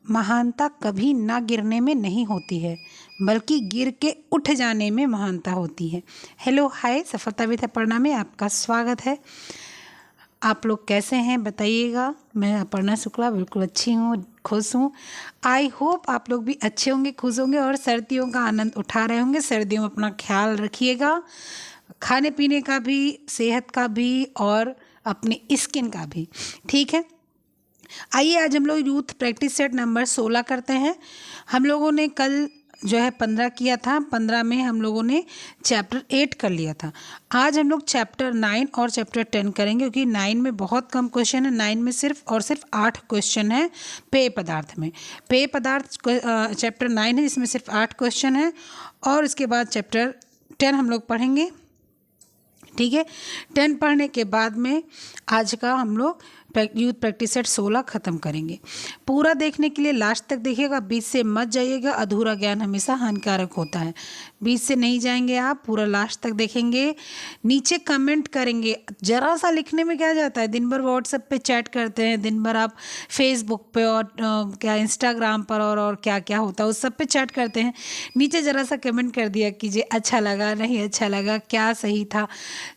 महानता कभी ना गिरने में नहीं होती है, बल्कि गिर के उठ जाने में महानता होती है। हेलो हाय, सफलता विद अपर्णा में आपका स्वागत है। आप लोग कैसे हैं बताइएगा। मैं अपर्णा शुक्ला बिल्कुल अच्छी हूँ, खुश हूँ। आई होप आप लोग भी अच्छे होंगे, खुश होंगे और सर्दियों का आनंद उठा रहे होंगे। सर्दियों में अपना ख्याल रखिएगा, खाने पीने का भी, सेहत का भी और अपनी स्किन का भी। ठीक है, आइए आज हम लोग यूथ प्रैक्टिस सेट नंबर 16 करते हैं। हम लोगों ने कल जो है 15 किया था, 15 में हम लोगों ने चैप्टर 8 कर लिया था। आज हम लोग चैप्टर 9 और चैप्टर 10 करेंगे, क्योंकि 9 में बहुत कम क्वेश्चन है। 9 में सिर्फ और सिर्फ 8 क्वेश्चन है पेय पदार्थ में। पेय पदार्थ चैप्टर 9 है, इसमें सिर्फ 8 क्वेश्चन है और इसके बाद चैप्टर 10 हम लोग पढ़ेंगे। ठीक है, 10 पढ़ने के बाद में आज का हम लोग यूथ प्रैक्टिस सेट 16 ख़त्म करेंगे। पूरा देखने के लिए लास्ट तक देखिएगा, बीच से मत जाइएगा। अधूरा ज्ञान हमेशा हानिकारक होता है। बीच से नहीं जाएंगे, आप पूरा लास्ट तक देखेंगे। नीचे कमेंट करेंगे, ज़रा सा लिखने में क्या जाता है। दिन भर व्हाट्सएप पे चैट करते हैं, दिन भर आप फेसबुक पे और क्या इंस्टाग्राम पर और क्या क्या होता है उस सब पे चैट करते हैं। नीचे ज़रा सा कमेंट कर दिया कीजिए, अच्छा लगा, नहीं अच्छा लगा, क्या सही था।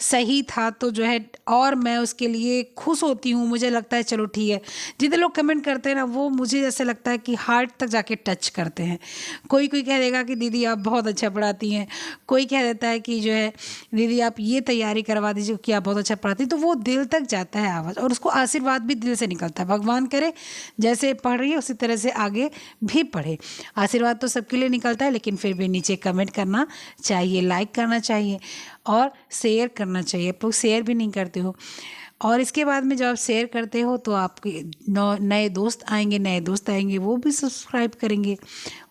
सही था तो जो है और मैं उसके लिए खुश होती हूँ, मुझे लगता है चलो ठीक है। जितने लोग कमेंट करते हैं ना, वो मुझे जैसे लगता है कि हार्ट तक जाके टच करते हैं। कोई कोई कह देगा कि दीदी आप बहुत अच्छा पढ़ाती हैं, कोई कह देता है कि जो है दीदी आप ये तैयारी करवा दीजिए कि आप बहुत अच्छा पढ़ाती हैं। तो वो दिल तक जाता है आवाज़, और उसको आशीर्वाद भी दिल से निकलता है। भगवान करे जैसे पढ़ रही है उसी तरह से आगे भी पढ़े। आशीर्वाद तो सबके लिए निकलता है, लेकिन फिर भी नीचे कमेंट करना चाहिए, लाइक करना चाहिए और शेयर करना चाहिए। आप लोग शेयर भी नहीं करते हो, और इसके बाद में जब आप शेयर करते हो तो आपके नए दोस्त आएंगे, वो भी सब्सक्राइब करेंगे,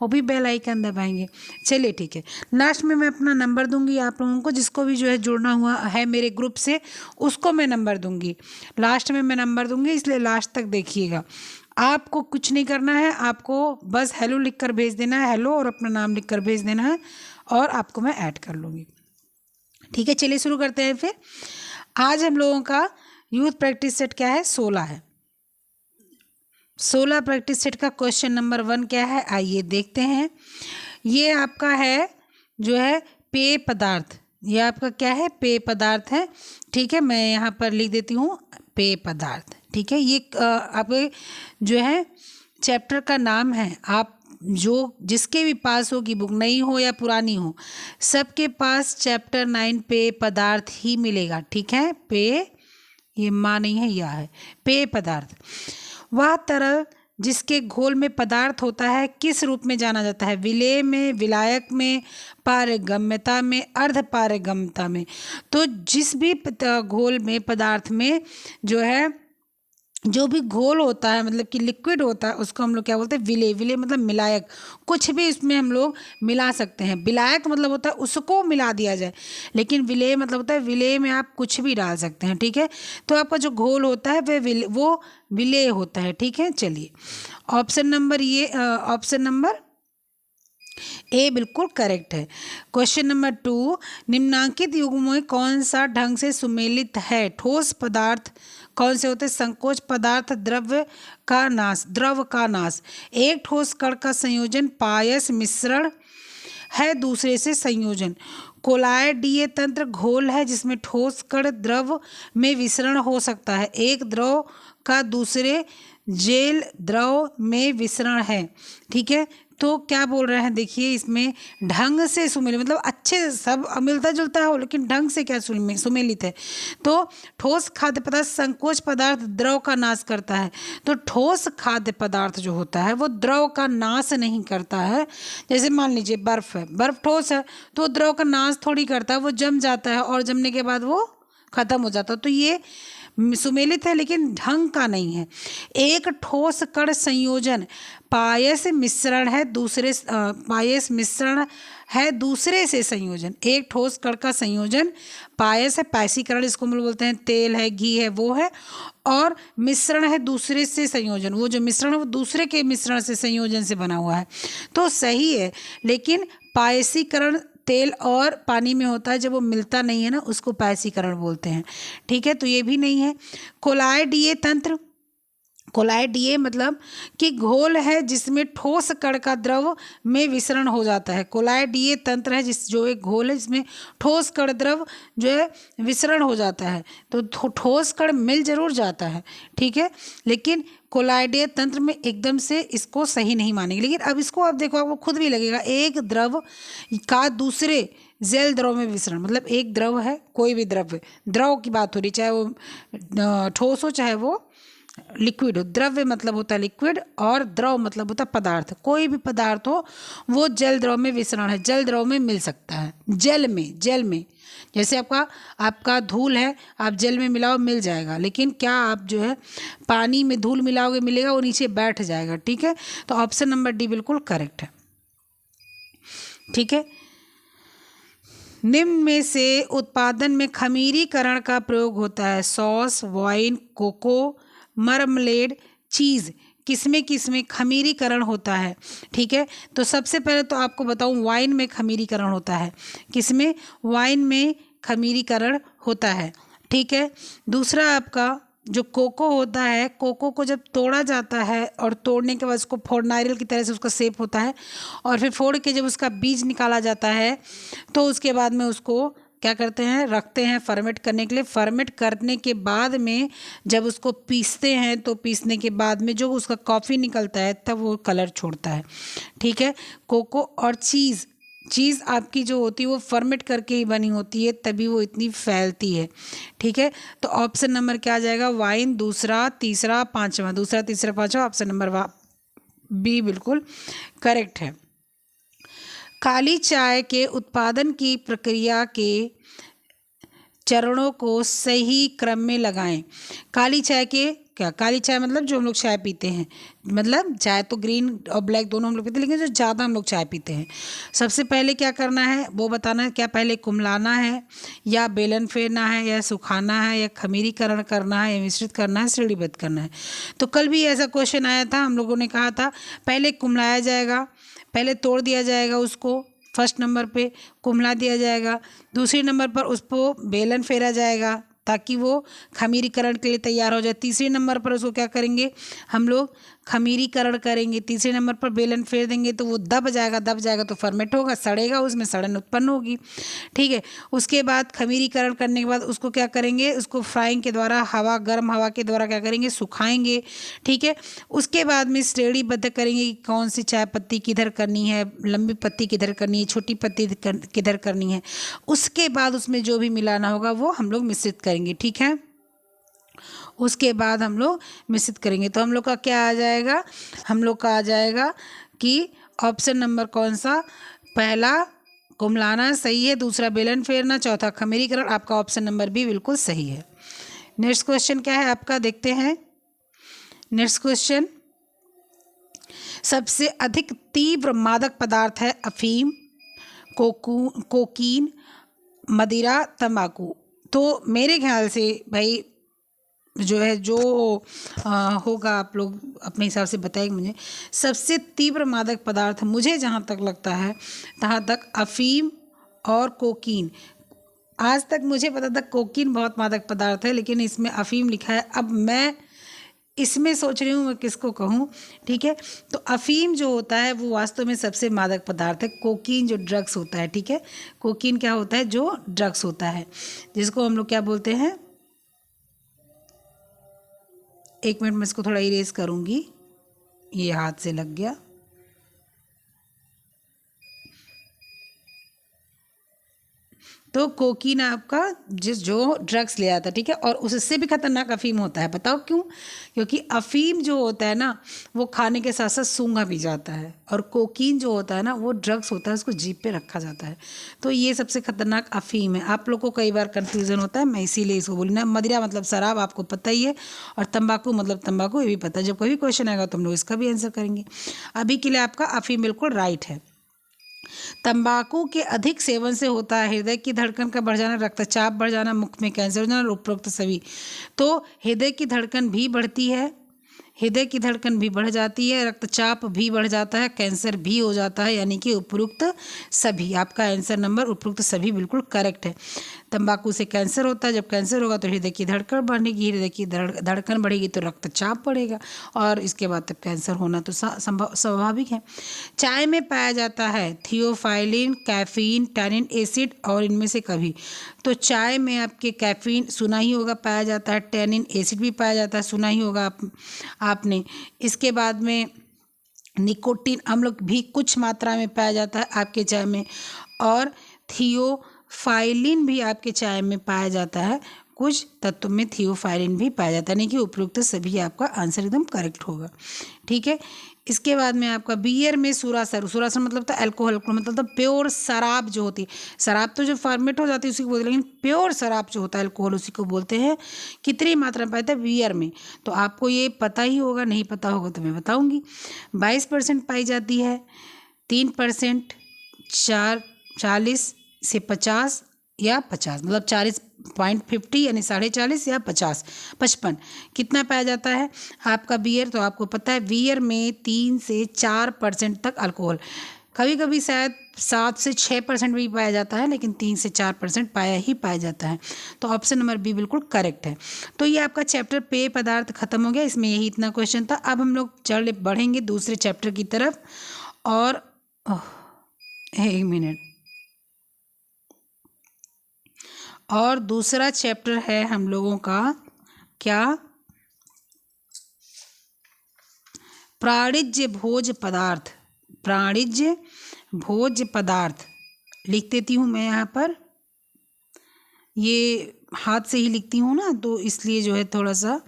वो भी बेल आइकन दबाएंगे। चलिए ठीक है, लास्ट में मैं अपना नंबर दूंगी आप लोगों को, जिसको भी जो है जुड़ना हुआ है मेरे ग्रुप से उसको मैं नंबर दूंगी। लास्ट में मैं नंबर दूंगी, इसलिए लास्ट तक देखिएगा। आपको कुछ नहीं करना है, आपको बस हेलो लिख कर भेज देना है, हेलो और अपना नाम लिख कर भेज देना है, और आपको मैं ऐड कर लूँगी। ठीक है, चलिए शुरू करते हैं। फिर आज हम लोगों का यूथ प्रैक्टिस सेट क्या है, 16 है। 16 प्रैक्टिस सेट का क्वेश्चन नंबर 1 क्या है, आइए देखते हैं। ये आपका है जो है पेय पदार्थ। ये आपका क्या है, पेय पदार्थ है। ठीक है, मैं यहाँ पर लिख देती हूँ पेय पदार्थ। ठीक है, ये आपके जो है चैप्टर का नाम है। आप जो जिसके भी पास होगी बुक, नई हो या पुरानी हो, सबके पास चैप्टर 9 पेय पदार्थ ही मिलेगा। ठीक है, पेय, ये माँ नहीं है, यह है पेय पदार्थ। वह तरल जिसके घोल में पदार्थ होता है किस रूप में जाना जाता है, विलेय में, विलायक में, पारगम्यता में, अर्ध पारगम्यता में। तो जिस भी घोल में, पदार्थ में जो है, जो भी घोल होता है मतलब कि लिक्विड होता है, उसको हम लोग क्या बोलते हैं, विलेय। विलेय मतलब मिलायक, कुछ भी इसमें हम लोग मिला सकते हैं। विलायक मतलब होता है उसको मिला दिया जाए, लेकिन विलेय मतलब होता है विलेय में आप कुछ भी डाल सकते हैं। ठीक है, तो आपका जो घोल होता है वो विलेय होता है। ठीक है, चलिए ऑप्शन नंबर ए बिल्कुल करेक्ट है। क्वेश्चन नंबर 2, निम्नांकित युग्मों में कौन सा ढंग से सुमेलित है। ठोस पदार्थ कौन से होते हैं, संकोच पदार्थ, द्रव का नाश। एक ठोस कण का संयोजन पायस मिश्रण है, दूसरे से संयोजन। कोलायडीय तंत्र घोल है जिसमें ठोस कण द्रव में विसरण हो सकता है। एक द्रव का दूसरे जेल द्रव में विसरण है। ठीक है, तो क्या बोल रहे हैं, देखिए इसमें ढंग से सुमेलित मतलब अच्छे सब मिलता जुलता हो, लेकिन ढंग से क्या सुमेलित है। तो ठोस खाद्य पदार्थ संकोच पदार्थ द्रव का नाश करता है। तो ठोस खाद्य पदार्थ जो होता है वो द्रव का नाश नहीं करता है। जैसे मान लीजिए बर्फ है, बर्फ ठोस है तो द्रव का नाश थोड़ी करता है, वो जम जाता है और जमने के बाद वो खत्म हो जाता है। तो ये सुमेलित है लेकिन ढंग का नहीं है। एक ठोस कण संयोजन पायस मिश्रण है, दूसरे से संयोजन। एक ठोस कण का संयोजन पायस है, पायसीकरण इसको हम लोग बोलते हैं, तेल है, घी है, वो है, और मिश्रण है दूसरे से संयोजन। वो जो मिश्रण है वो दूसरे के मिश्रण से संयोजन से बना हुआ है, तो सही है। लेकिन पायसीकरण तेल और पानी में होता है, जब वो मिलता नहीं है ना उसको पायसीकरण बोलते हैं। ठीक है, तो ये भी नहीं है। कोलायडीय तंत्र कोलाइडीय मतलब कि घोल है जिसमें ठोस कण का द्रव में विसरण हो जाता है। कोलाइडीय तंत्र है जो एक घोल है जिसमें ठोस कण द्रव जो है विसरण हो जाता है। तो ठोस कण मिल जरूर जाता है, ठीक है, लेकिन कोलाइडीय तंत्र में एकदम से इसको सही नहीं मानेंगे। लेकिन अब इसको आप देखो, आपको खुद भी लगेगा, एक द्रव का दूसरे जल द्रव में विसरण, मतलब एक द्रव है, कोई भी द्रव की बात हो रही, चाहे वो ठोस हो चाहे वो लिक्विड हो। द्रव्य मतलब होता है लिक्विड और द्रव मतलब होता है पदार्थ। कोई भी पदार्थ हो वो जल द्रव में विसरण है, जल द्रव में मिल सकता है। जल में जैसे आपका धूल है, आप जल में मिलाओ मिल जाएगा, लेकिन क्या आप जो है पानी में धूल मिलाओगे मिलेगा, वो नीचे बैठ जाएगा, ठीक है। तो ऑप्शन नंबर डी बिल्कुल करेक्ट है, ठीक है। निम्न में से उत्पादन में खमीरीकरण का प्रयोग होता है। सॉस, वाइन, कोको, मरमलेड, चीज़, किसमें खमीरीकरण होता है, ठीक है। तो सबसे पहले तो आपको बताऊं, वाइन में खमीरीकरण होता है। किसमें? वाइन में खमीरीकरण होता है, ठीक है। दूसरा आपका जो कोको होता है, कोको को जब तोड़ा जाता है और तोड़ने के बाद उसको फोड़, नारियल की तरह से उसका शेप होता है, और फिर फोड़ के जब उसका बीज निकाला जाता है तो उसके बाद में उसको क्या करते हैं, रखते हैं फर्मेंट करने के लिए। फर्मेंट करने के बाद में जब उसको पीसते हैं तो पीसने के बाद में जो उसका कॉफ़ी निकलता है तब वो कलर छोड़ता है, ठीक है। कोको और चीज़ आपकी जो होती है वो फर्मेंट करके ही बनी होती है, तभी वो इतनी फैलती है, ठीक है। तो ऑप्शन नंबर क्या आ जाएगा? वाइन, दूसरा, तीसरा, पांचवा, दूसरा, तीसरा, पांचवा, ऑप्शन नंबर बी बिल्कुल करेक्ट है। काली चाय के उत्पादन की प्रक्रिया के चरणों को सही क्रम में लगाएं। काली चाय मतलब जो हम लोग चाय पीते हैं, मतलब चाय तो ग्रीन और ब्लैक दोनों हम लोग पीते हैं, लेकिन जो ज़्यादा हम लोग चाय पीते हैं, सबसे पहले क्या करना है वो बताना है। क्या पहले कुम्हलाना है, या बेलन फेरना है, या सुखाना है, या खमीरीकरण करना है, या मिश्रित करना है, श्रेणीबद्ध करना है। तो कल भी ऐसा क्वेश्चन आया था, हम लोगों ने कहा था पहले कुम्हलाया जाएगा, पहले तोड़ दिया जाएगा उसको, फर्स्ट नंबर पे कुम्हला दिया जाएगा, दूसरे नंबर पर उसको बेलन फेरा जाएगा ताकि वो खमीरीकरण के लिए तैयार हो जाए, तीसरे नंबर पर उसको क्या करेंगे हम लोग, खमीरीकरण करेंगे, तीसरे नंबर पर बेलन फेर देंगे तो वो दब जाएगा तो फर्मेंट होगा, सड़ेगा, उसमें सड़न उत्पन्न होगी, ठीक है। उसके बाद खमीरीकरण करने के बाद उसको क्या करेंगे, उसको फ्राइंग के द्वारा गर्म हवा के द्वारा क्या करेंगे, सुखाएंगे, ठीक है। उसके बाद में श्रेणीबद्ध करेंगे कि कौन सी चाय पत्ती किधर करनी है, लंबी पत्ती किधर करनी है, छोटी पत्ती किधर करनी है। उसके बाद उसमें जो भी मिलाना होगा वो हम लोग मिश्रित करेंगे, ठीक है। उसके बाद हम लोग मिश्रित करेंगे तो हम लोग का क्या आ जाएगा, हम लोग का आ जाएगा कि ऑप्शन नंबर कौन सा, पहला कुम्हलाना सही है, दूसरा बेलन फेरना, चौथा खमीरीकरण, आपका ऑप्शन नंबर भी बिल्कुल सही है। नेक्स्ट क्वेश्चन क्या है आपका, देखते हैं। नेक्स्ट क्वेश्चन, सबसे अधिक तीव्र मादक पदार्थ है अफीम, कोकीन, मदिरा, तंबाकू। तो मेरे ख्याल से भाई जो है जो होगा, आप लोग अपने हिसाब से बताएंगे मुझे। सबसे तीव्र मादक पदार्थ मुझे जहाँ तक लगता है तहाँ तक अफीम और कोकीन। आज तक मुझे पता था कोकीन बहुत मादक पदार्थ है, लेकिन इसमें अफीम लिखा है। अब मैं इसमें सोच रही हूँ मैं किसको कहूँ, ठीक है। तो अफीम जो होता है वो वास्तव में सबसे मादक पदार्थ है। कोकीन जो ड्रग्स होता है, ठीक है, कोकीन क्या होता है, जो ड्रग्स होता है, जिसको हम लोग क्या बोलते हैं, एक मिनट में इसको थोड़ा इरेज करूँगी, ये हाथ से लग गया। तो कोकीन आपका जो ड्रग्स ले आता है, ठीक है, और उससे भी खतरनाक अफीम होता है। बताओ क्यों? क्योंकि अफीम जो होता है ना वो खाने के साथ साथ सूंघा भी जाता है, और कोकीन जो होता है ना वो ड्रग्स होता है, उसको जीभ पे रखा जाता है। तो ये सबसे खतरनाक अफीम है। आप लोग को कई बार कन्फ्यूज़न होता है, मैं इसीलिए इसको बोली ना। मदिरा मतलब शराब, आपको पता ही है, और तंबाकू मतलब तंबाकू, ये भी पता है। जब कोई भी क्वेश्चन आएगा तो हम लोग इसका भी आंसर करेंगे। अभी के लिए आपका अफीम बिल्कुल राइट है। तंबाकू के अधिक सेवन से होता है हृदय की धड़कन का बढ़ जाना, रक्तचाप बढ़ जाना, मुख में कैंसर हो जाना, उपरोक्त सभी। तो हृदय की धड़कन भी बढ़ती है, हृदय की धड़कन भी बढ़ जाती है, रक्तचाप भी बढ़ जाता है, कैंसर भी हो जाता है, यानी कि उपरोक्त सभी। आपका आंसर नंबर उपरोक्त सभी बिल्कुल करेक्ट है। तंबाकू से कैंसर होता है, जब कैंसर होगा तो हृदय की धड़कन बढ़ेगी, हृदय की धड़कन बढ़ेगी तो रक्तचाप बढ़ेगा और इसके बाद तब कैंसर होना तो स्वाभाविक है। चाय में पाया जाता है थियोफाइलिन, कैफीन, टैनिन एसिड और इनमें से कभी। तो चाय में आपके कैफीन सुना ही होगा पाया जाता है, टैनिन एसिड भी पाया जाता है, सुना ही होगा आपने। इसके बाद में निकोटीन अम्ल भी कुछ मात्रा में पाया जाता है आपके चाय में, और थियोफाइलिन भी आपके चाय में पाया जाता है, कुछ तत्व में थियोफाइलिन भी पाया जाता है। नहीं कि उपयुक्त सभी आपका आंसर एकदम करेक्ट होगा, ठीक है। इसके बाद में आपका बियर में सुरासर, सुरासर मतलब था अल्कोहल, मतलब था प्योर शराब जो होती है। शराब तो जो फॉर्मेट हो जाती है उसी को बोलते हैं, लेकिन प्योर शराब जो होता है अल्कोहल उसी को बोलते हैं। कितनी मात्रा में पाया था बियर में, तो आपको ये पता ही होगा, नहीं पता होगा तो मैं बताऊंगी। 22% पाई जाती है, 3%, 40 से 50 या 50, मतलब 40.50 यानी 40.5 या 55 कितना पाया जाता है आपका बियर। तो आपको पता है बियर में 3 से 4% तक अल्कोहल, कभी कभी शायद 7 से 6% भी पाया जाता है, लेकिन 3 से 4% पाया जाता है। तो ऑप्शन नंबर बी बिल्कुल करेक्ट है। तो ये आपका चैप्टर पेय पदार्थ खत्म हो गया, इसमें यही इतना क्वेश्चन था। अब हम लोग बढ़ेंगे दूसरे चैप्टर की तरफ। और एक मिनट, और दूसरा चैप्टर है हम लोगों का क्या, प्राणिज्य भोज पदार्थ। प्राणिज्य भोज पदार्थ लिख देती हूँ मैं यहाँ पर, ये हाथ से ही लिखती हूँ ना, तो इसलिए जो है थोड़ा सा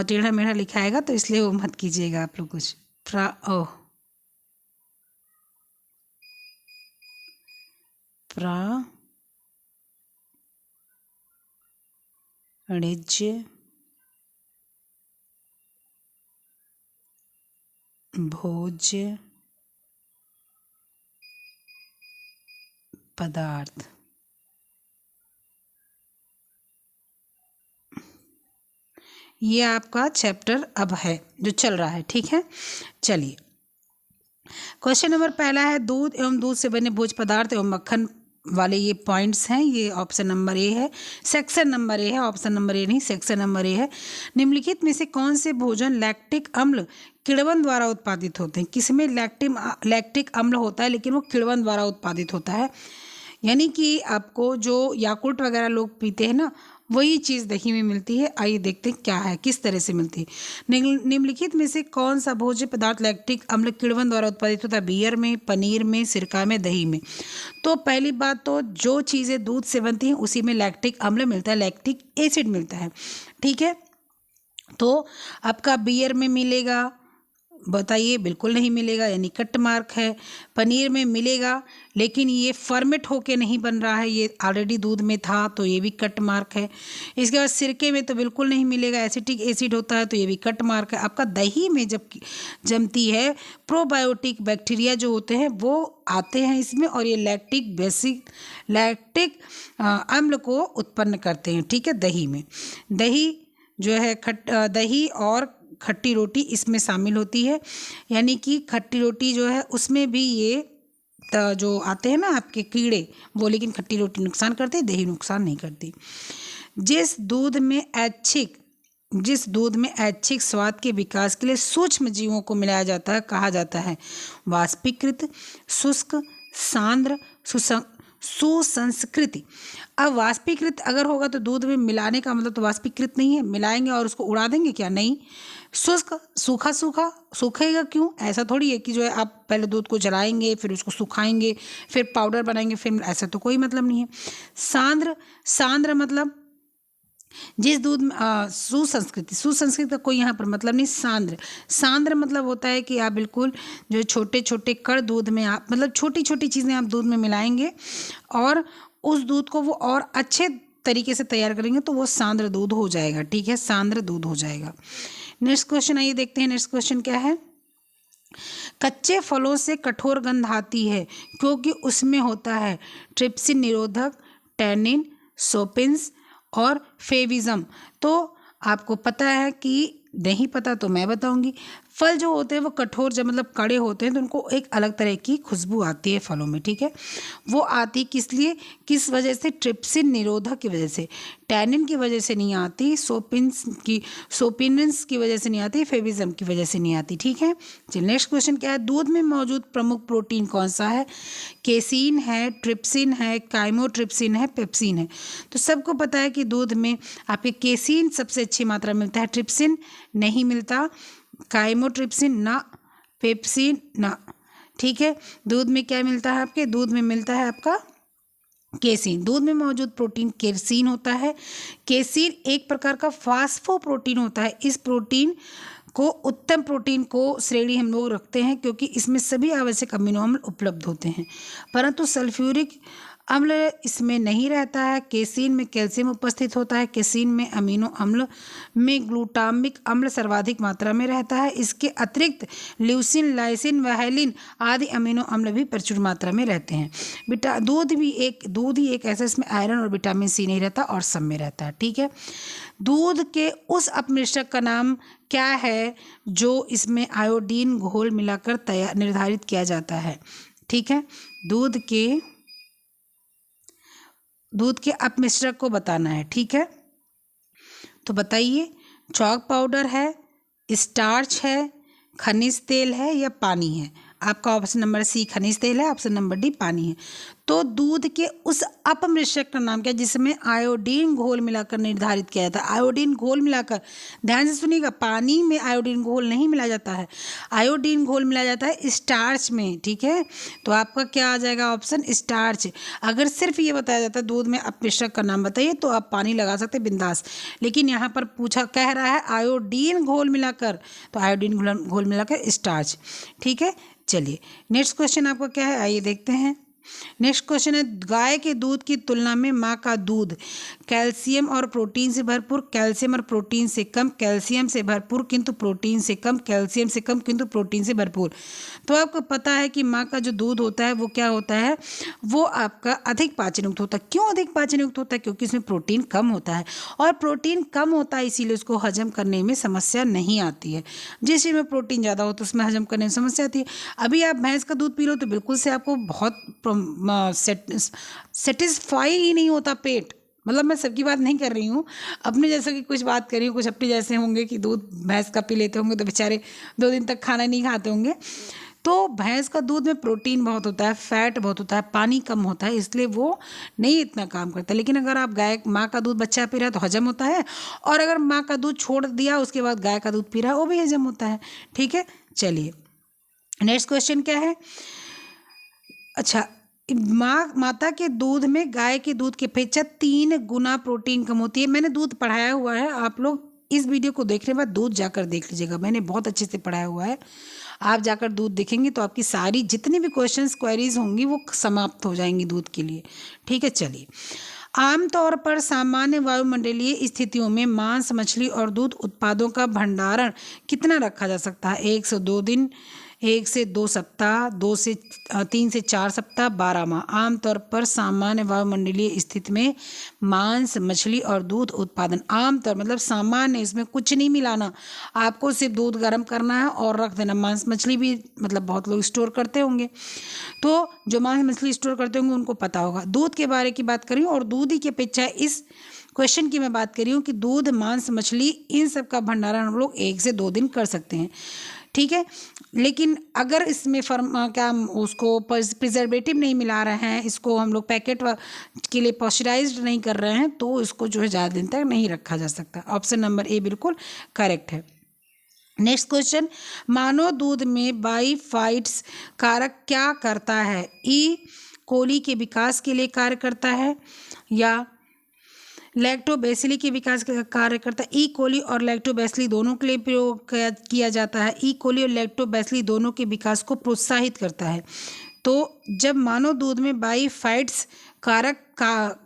टेढ़ा मेढ़ा लिखाएगा, तो इसलिए वो मत कीजिएगा आप लोग कुछ। प्राणिज्य भोज्य पदार्थ, ये आपका चैप्टर अब है जो चल रहा है, ठीक है। चलिए, क्वेश्चन नंबर पहला है, दूध एवं दूध से बने भोज्य पदार्थ एवं मक्खन वाले ये पॉइंट्स हैं। ये ऑप्शन नंबर ए है, सेक्शन नंबर ए है, ऑप्शन नंबर ए नहीं, सेक्शन नंबर ए है। निम्नलिखित में से कौन से भोजन लैक्टिक अम्ल किण्वन द्वारा उत्पादित होते हैं। किसमें लैक्टिक अम्ल होता है लेकिन वो किण्वन द्वारा उत्पादित होता है, यानी कि आपको जो याकुल्ट वगैरह लोग पीते हैं ना, वही चीज़ दही में मिलती है। आइए देखते हैं क्या है, किस तरह से मिलती है। निम्नलिखित में से कौन सा भोज्य पदार्थ लैक्टिक अम्ल किण्वन द्वारा उत्पादित होता है। बियर में, पनीर में, सिरका में, दही में। तो पहली बात तो जो चीज़ें दूध से बनती हैं उसी में लैक्टिक अम्ल मिलता है, लैक्टिक एसिड मिलता है, ठीक है। तो आपका बियर में मिलेगा, बताइए, बिल्कुल नहीं मिलेगा, यानी कट मार्क है। पनीर में मिलेगा लेकिन ये फर्मेट होके नहीं बन रहा है, ये ऑलरेडी दूध में था, तो ये भी कट मार्क है। इसके बाद सिरके में तो बिल्कुल नहीं मिलेगा, एसिटिक एसिड होता है, तो ये भी कट मार्क है। आपका दही में जब जमती है, प्रोबायोटिक बैक्टीरिया जो होते हैं वो आते हैं इसमें, और ये लैक्टिक अम्ल को उत्पन्न करते हैं, ठीक है। दही में, दही जो है दही और खट्टी रोटी इसमें शामिल होती है, यानी कि खट्टी रोटी जो है उसमें भी ये जो आते हैं ना आपके कीड़े वो, लेकिन खट्टी रोटी नुकसान करती है, दही नुकसान नहीं करती। जिस दूध में ऐच्छिक स्वाद के विकास के लिए सूक्ष्म जीवों को मिलाया जाता है कहा जाता है वाष्पीकृत, शुष्क, सांद्र, सुसंस्कृति। अब वाष्पीकृत अगर होगा तो दूध में मिलाने का मतलब तो वाष्पीकृत नहीं है, मिलाएंगे और उसको उड़ा देंगे क्या, नहीं। शुष्क, सूखेगा क्यों, ऐसा थोड़ी है कि जो है आप पहले दूध को जलाएंगे फिर उसको सुखाएंगे फिर पाउडर बनाएंगे फिर, ऐसा तो कोई मतलब नहीं है। सांद्र मतलब जिस दूध में सुसंस्कृत का कोई यहाँ पर मतलब नहीं। सांद्र मतलब होता है कि आप बिल्कुल जो छोटे छोटे कण दूध में आप, मतलब छोटी छोटी चीज़ें आप दूध में मिलाएंगे और उस दूध को वो और अच्छे तरीके से तैयार करेंगे तो वो सांद्र दूध हो जाएगा, ठीक है, सांद्र दूध हो जाएगा। नेक्स्ट क्वेश्चन आइए देखते हैं, नेक्स्ट क्वेश्चन क्या है। कच्चे फलों से कठोर गंध आती है क्योंकि उसमें होता है ट्रिप्सिन निरोधक, टैनिन, सोपिन्स और फेविज्म। तो आपको पता है कि नहीं पता तो मैं बताऊंगी। फल जो होते हैं वो कठोर जब मतलब कड़े होते हैं तो उनको एक अलग तरह की खुशबू आती है फलों में, ठीक है। वो आती किस लिए, किस वजह से, ट्रिप्सिन निरोधक की वजह से, टैनिन की वजह से नहीं आती, सोपिनस की वजह से नहीं आती, फेविज्म की वजह से नहीं आती, ठीक है। चलिए नेक्स्ट क्वेश्चन क्या है, दूध में मौजूद प्रमुख प्रोटीन कौन सा है? केसिन है, ट्रिप्सिन है, काइमोट्रिप्सिन है, पेप्सिन है। तो सबको पता है कि दूध में आपके केसिन सबसे अच्छी मात्रा में मिलता है, ट्रिप्सिन नहीं मिलता, काइमोट्रिप्सिन ना, पेप्सिन ना, ठीक है। दूध में क्या मिलता है आपके, दूध में मिलता है आपका केसिन। दूध में मौजूद प्रोटीन केसिन होता है। केसिन एक प्रकार का फास्फोप्रोटीन होता है। इस प्रोटीन को उत्तम प्रोटीन को श्रेणी हम लोग रखते हैं क्योंकि इसमें सभी आवश्यक अमीनो अम्ल उपलब्ध होते हैं, परंतु सल्फ्यूरिक अम्ल इसमें नहीं रहता है। केसिन में कैल्शियम उपस्थित होता है। केसिन में अमीनो अम्ल में ग्लूटामिक अम्ल सर्वाधिक मात्रा में रहता है। इसके अतिरिक्त ल्यूसिन, लाइसिन, वैलिन आदि अमीनो अम्ल भी प्रचुर मात्रा में रहते हैं। दूध ही एक ऐसा, इसमें आयरन और विटामिन सी नहीं रहता और सब में रहता है, ठीक है। दूध के उस अपमिश्रक का नाम क्या है जो इसमें आयोडीन घोल मिलाकर तैयार निर्धारित किया जाता है, ठीक है। दूध के अपमिश्रक को बताना है, ठीक है। तो बताइए, चॉक पाउडर है, स्टार्च है, खनिज तेल है या पानी है? आपका ऑप्शन नंबर सी खनिज तेल है, ऑप्शन नंबर डी पानी है। तो दूध के उस अपमिश्रक का नाम क्या है जिसमें आयोडीन घोल मिलाकर निर्धारित किया जाता है? आयोडीन घोल मिलाकर, ध्यान से सुनिएगा, पानी में आयोडीन घोल नहीं मिलाया जाता है, आयोडीन घोल मिलाया जाता है स्टार्च में, ठीक है। तो आपका क्या आ जाएगा ऑप्शन, स्टार्च। अगर सिर्फ ये बताया जाता है दूध में अपमिश्रक का नाम बताइए तो आप पानी लगा सकते बिंदास, लेकिन यहाँ पर पूछा कह रहा है आयोडीन घोल मिलाकर, तो आयोडीन घोल मिलाकर स्टार्च, ठीक है। चलिए नेक्स्ट क्वेश्चन आपका क्या है, आइए देखते हैं। नेक्स्ट क्वेश्चन है, गाय के दूध की तुलना में माँ का दूध कैल्शियम और प्रोटीन से भरपूर, कैल्शियम और प्रोटीन से कम, कैल्शियम से भरपूर किंतु प्रोटीन से कम, कैल्शियम से कम किंतु प्रोटीन से भरपूर। तो आपको पता है कि माँ का जो दूध होता है वो क्या होता है, वो आपका अधिक पाचन युक्त होता है। क्यों अधिक पाचन युक्त होता है? क्योंकि इसमें प्रोटीन कम होता है, और प्रोटीन कम होता है इसीलिए उसको हजम करने में समस्या नहीं आती है। जिस चीज़ में प्रोटीन ज़्यादा हो तो उसमें हजम करने में समस्या आती है। अभी आप भैंस का दूध पी लो तो बिल्कुल से आपको बहुत सेटिस्फाई ही नहीं होता पेट, मतलब मैं सबकी बात नहीं कर रही हूँ, अपने जैसे की कुछ बात कर रही हूँ। कुछ अपने जैसे होंगे कि दूध भैंस का पी लेते होंगे तो बेचारे 2 दिन तक खाना नहीं खाते होंगे। तो भैंस का दूध में प्रोटीन बहुत होता है, फैट बहुत होता है, पानी कम होता है, इसलिए वो नहीं इतना काम करता। लेकिन अगर आप माँ का दूध बच्चा पी रहा है तो हजम होता है, और अगर माँ का दूध छोड़ दिया उसके बाद गाय का दूध पी रहा है वो भी हजम होता है, ठीक है। चलिए नेक्स्ट क्वेश्चन क्या है, अच्छा, माता के दूध में गाय के दूध की अपेक्षा 3 गुना प्रोटीन कम होती है। मैंने दूध पढ़ाया हुआ है, आप लोग इस वीडियो को देखने के बाद दूध जाकर देख लीजिएगा, मैंने बहुत अच्छे से पढ़ाया हुआ है। आप जाकर दूध देखेंगे तो आपकी सारी जितनी भी क्वेश्चंस क्वेरीज होंगी वो समाप्त हो जाएंगी दूध के लिए, ठीक है। चलिए, आमतौर पर सामान्य वायुमंडलीय स्थितियों में मांस, मछली और दूध उत्पादों का भंडारण कितना रखा जा सकता है? 1 से 2 दिन, 1 से 2 सप्ताह, 3 से 4 सप्ताह, 12 माह। आमतौर पर सामान्य वायुमंडलीय स्थिति में मांस, मछली और दूध उत्पादन, आमतौर मतलब सामान्य, इसमें कुछ नहीं मिलाना, आपको सिर्फ दूध गर्म करना है और रख देना। मांस मछली भी मतलब बहुत लोग स्टोर करते होंगे, तो जो मांस मछली स्टोर करते होंगे उनको पता होगा। दूध के बारे की बात करी और दूध ही की अपेक्षा इस क्वेश्चन की मैं बात कर रही हूँ कि दूध, मांस, मछली इन सब का भंडारण हम लोग 1 से 2 दिन कर सकते हैं, ठीक है। लेकिन अगर इसमें क्या हम उसको प्रिजर्वेटिव नहीं मिला रहे हैं, इसको हम लोग पैकेट के लिए पॉस्चराइज्ड नहीं कर रहे हैं, तो इसको जो है ज़्यादा दिन तक नहीं रखा जा सकता। ऑप्शन नंबर ए बिल्कुल करेक्ट है। नेक्स्ट क्वेश्चन, मानव दूध में बाइफाइट्स कारक क्या करता है? ई कोली के विकास के लिए कार्य करता है या लैक्टोबैसिली के विकास का कार्य करता है? ई कोली और लैक्टोबैसिली दोनों के लिए प्रयोग किया जाता है। ई कोली और लैक्टोबैसिली दोनों के विकास को प्रोत्साहित करता है। तो जब मानव दूध में बाइफाइट्स कारक का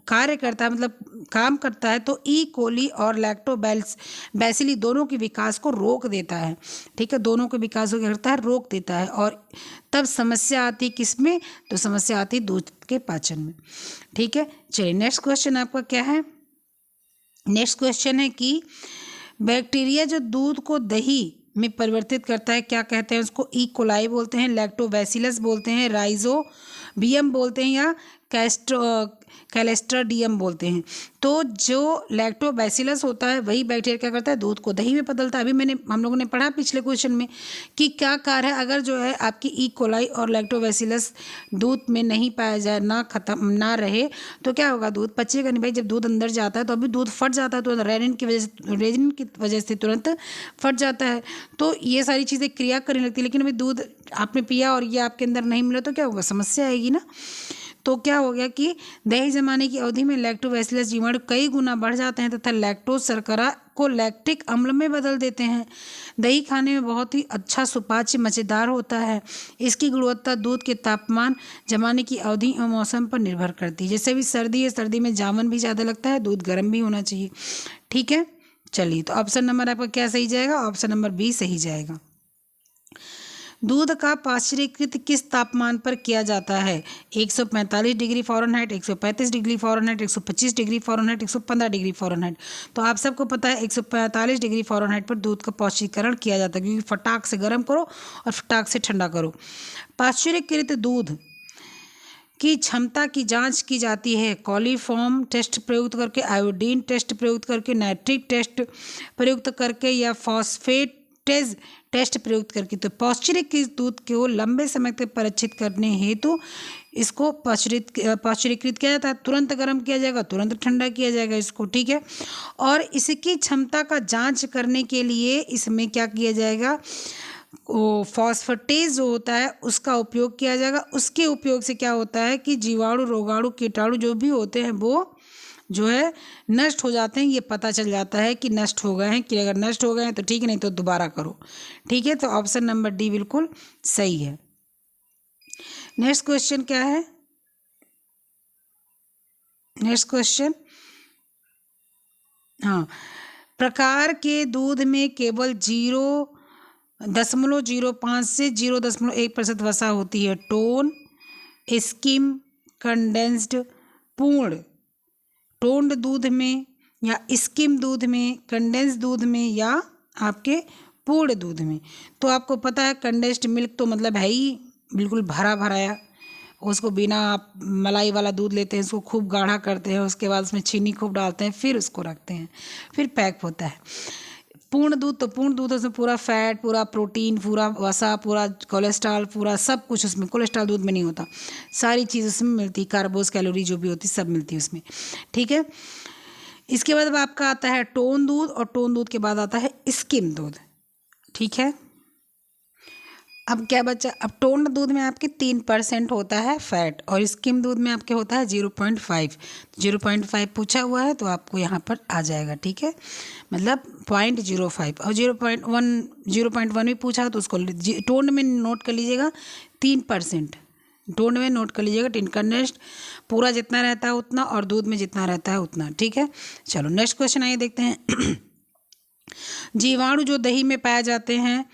कार्य करता है, मतलब काम करता है, तो ई कोली और लैक्टोबैसिली दोनों के विकास को रोक देता है, ठीक है। दोनों के विकास को क्या करता है? रोक देता है। और तब समस्या आती किस में? तो समस्या आती दूध के पाचन में, ठीक है। चलिए नेक्स्ट क्वेश्चन आपका क्या है, नेक्स्ट क्वेश्चन है कि बैक्टीरिया जो दूध को दही में परिवर्तित करता है, क्या कहते हैं उसको? ई कोलाई बोलते हैं, लैक्टोबैसिलस बोलते हैं, राइजोबियम बोलते हैं, या कैलेस्ट्राडियम बोलते हैं। तो जो लैक्टोबैसिलस होता है वही बैक्टीरिया क्या करता है, दूध को दही में बदलता है। अभी हम लोगों ने पढ़ा पिछले क्वेश्चन में कि क्या कार्य है, अगर जो है आपकी ई कोलाई और लैक्टोबैसिलस दूध में नहीं पाया जाए, ना रहे, तो क्या होगा, दूध पचेगा नहीं भाई। जब दूध अंदर जाता है तो अभी दूध फट जाता है, तो रेनिन की वजह से तुरंत फट जाता है। तो ये सारी चीज़ें क्रिया करने लगती है, लेकिन अभी दूध आपने पिया और ये आपके अंदर नहीं मिला तो क्या होगा, समस्या आएगी ना। तो क्या हो गया कि दही जमाने की अवधि में लैक्टोबैसिलस जीवाणु कई गुना बढ़ जाते हैं तथा लैक्टोज शर्करा को लैक्टिक अम्ल में बदल देते हैं। दही खाने में बहुत ही अच्छा, सुपाच्य, मज़ेदार होता है। इसकी गुणवत्ता दूध के तापमान, जमाने की अवधि और मौसम पर निर्भर करती है। जैसे भी सर्दी है, सर्दी में जामन भी ज़्यादा लगता है, दूध गर्म भी होना चाहिए। ठीक है, चलिए, तो ऑप्शन नंबर आपका क्या सही जाएगा? ऑप्शन नंबर बी सही जाएगा। दूध का पाश्चरीकृत किस तापमान पर किया जाता है? 145 degree Fahrenheit, 135 degree Fahrenheit, 125 degree Fahrenheit, 115 degree Fahrenheit. तो आप सबको पता है 145 डिग्री फ़ारेनहाइट पर दूध का पाश्चरीकरण किया जाता है, क्योंकि फटाक से गर्म करो और फटाक से ठंडा करो। पाश्चरीकृत दूध की क्षमता की जांच की जाती है कॉलीफॉर्म टेस्ट प्रयुक्त करके, आयोडीन टेस्ट प्रयुक्त करके, नाइट्रिक टेस्ट प्रयुक्त करके, या फॉस्फेटेज टेस्ट प्रयुक्त करके। तो पाश्चरीकृत दूध को लंबे समय तक परीक्षित करने हेतु इसको पाश्चरीकृत किया जाता है। तुरंत गर्म किया जाएगा, तुरंत ठंडा किया जाएगा इसको, ठीक है। और इसकी क्षमता का जांच करने के लिए इसमें क्या किया जाएगा, फॉस्फेटेज जो होता है उसका उपयोग किया जाएगा। उसके उपयोग से क्या होता है कि जीवाणु, रोगाणु, कीटाणु जो भी होते हैं वो जो है नष्ट हो जाते हैं। ये पता चल जाता है कि नष्ट हो गए हैं, कि अगर नष्ट हो गए हैं तो ठीक है, नहीं तो दोबारा करो। ठीक है, तो ऑप्शन नंबर डी बिल्कुल सही है। नेक्स्ट क्वेश्चन क्या है? नेक्स्ट क्वेश्चन, हाँ, प्रकार के दूध में केवल 0.05 से 0.1% वसा होती है। टोन, स्किम, कंडेंस्ड, पूर्ण। टोन्ड दूध में, या स्किम दूध में, कंडेंस दूध में, या आपके पूर्ण दूध में। तो आपको पता है कंडेंस्ड मिल्क तो मतलब है ही बिल्कुल भरा भराया, उसको बिना आप मलाई वाला दूध लेते हैं, उसको खूब गाढ़ा करते हैं, उसके बाद उसमें चीनी खूब डालते हैं, फिर उसको रखते हैं, फिर पैक होता है। पूर्ण दूध, तो पूर्ण दूध उसमें पूरा फैट, पूरा प्रोटीन, पूरा वसा, पूरा कोलेस्ट्रॉल, पूरा सब कुछ उसमें। कोलेस्ट्रॉल दूध में नहीं होता, सारी चीज़ उसमें मिलती, कार्बोस, कैलोरी जो भी होती सब मिलती है उसमें। ठीक है, इसके बाद अब आपका आता है टोन दूध, और टोन दूध के बाद आता है स्किम दूध। ठीक है, अब क्या बचा, अब टोन्ड दूध में आपके 3% होता है फैट, और स्किम दूध में आपके होता है 0.5। 0.5 पूछा हुआ है तो आपको यहाँ पर आ जाएगा। ठीक है, मतलब 0.05, और 0.1 भी पूछा तो उसको टोन्ड में नोट कर लीजिएगा 3%, टोन्ड में नोट कर लीजिएगा। कंडेंस्ड पूरा जितना रहता है उतना, और दूध में जितना रहता है उतना। ठीक है, चलो नेक्स्ट क्वेश्चन आइए देखते हैं। जीवाणु जो दही में पाए जाते हैं,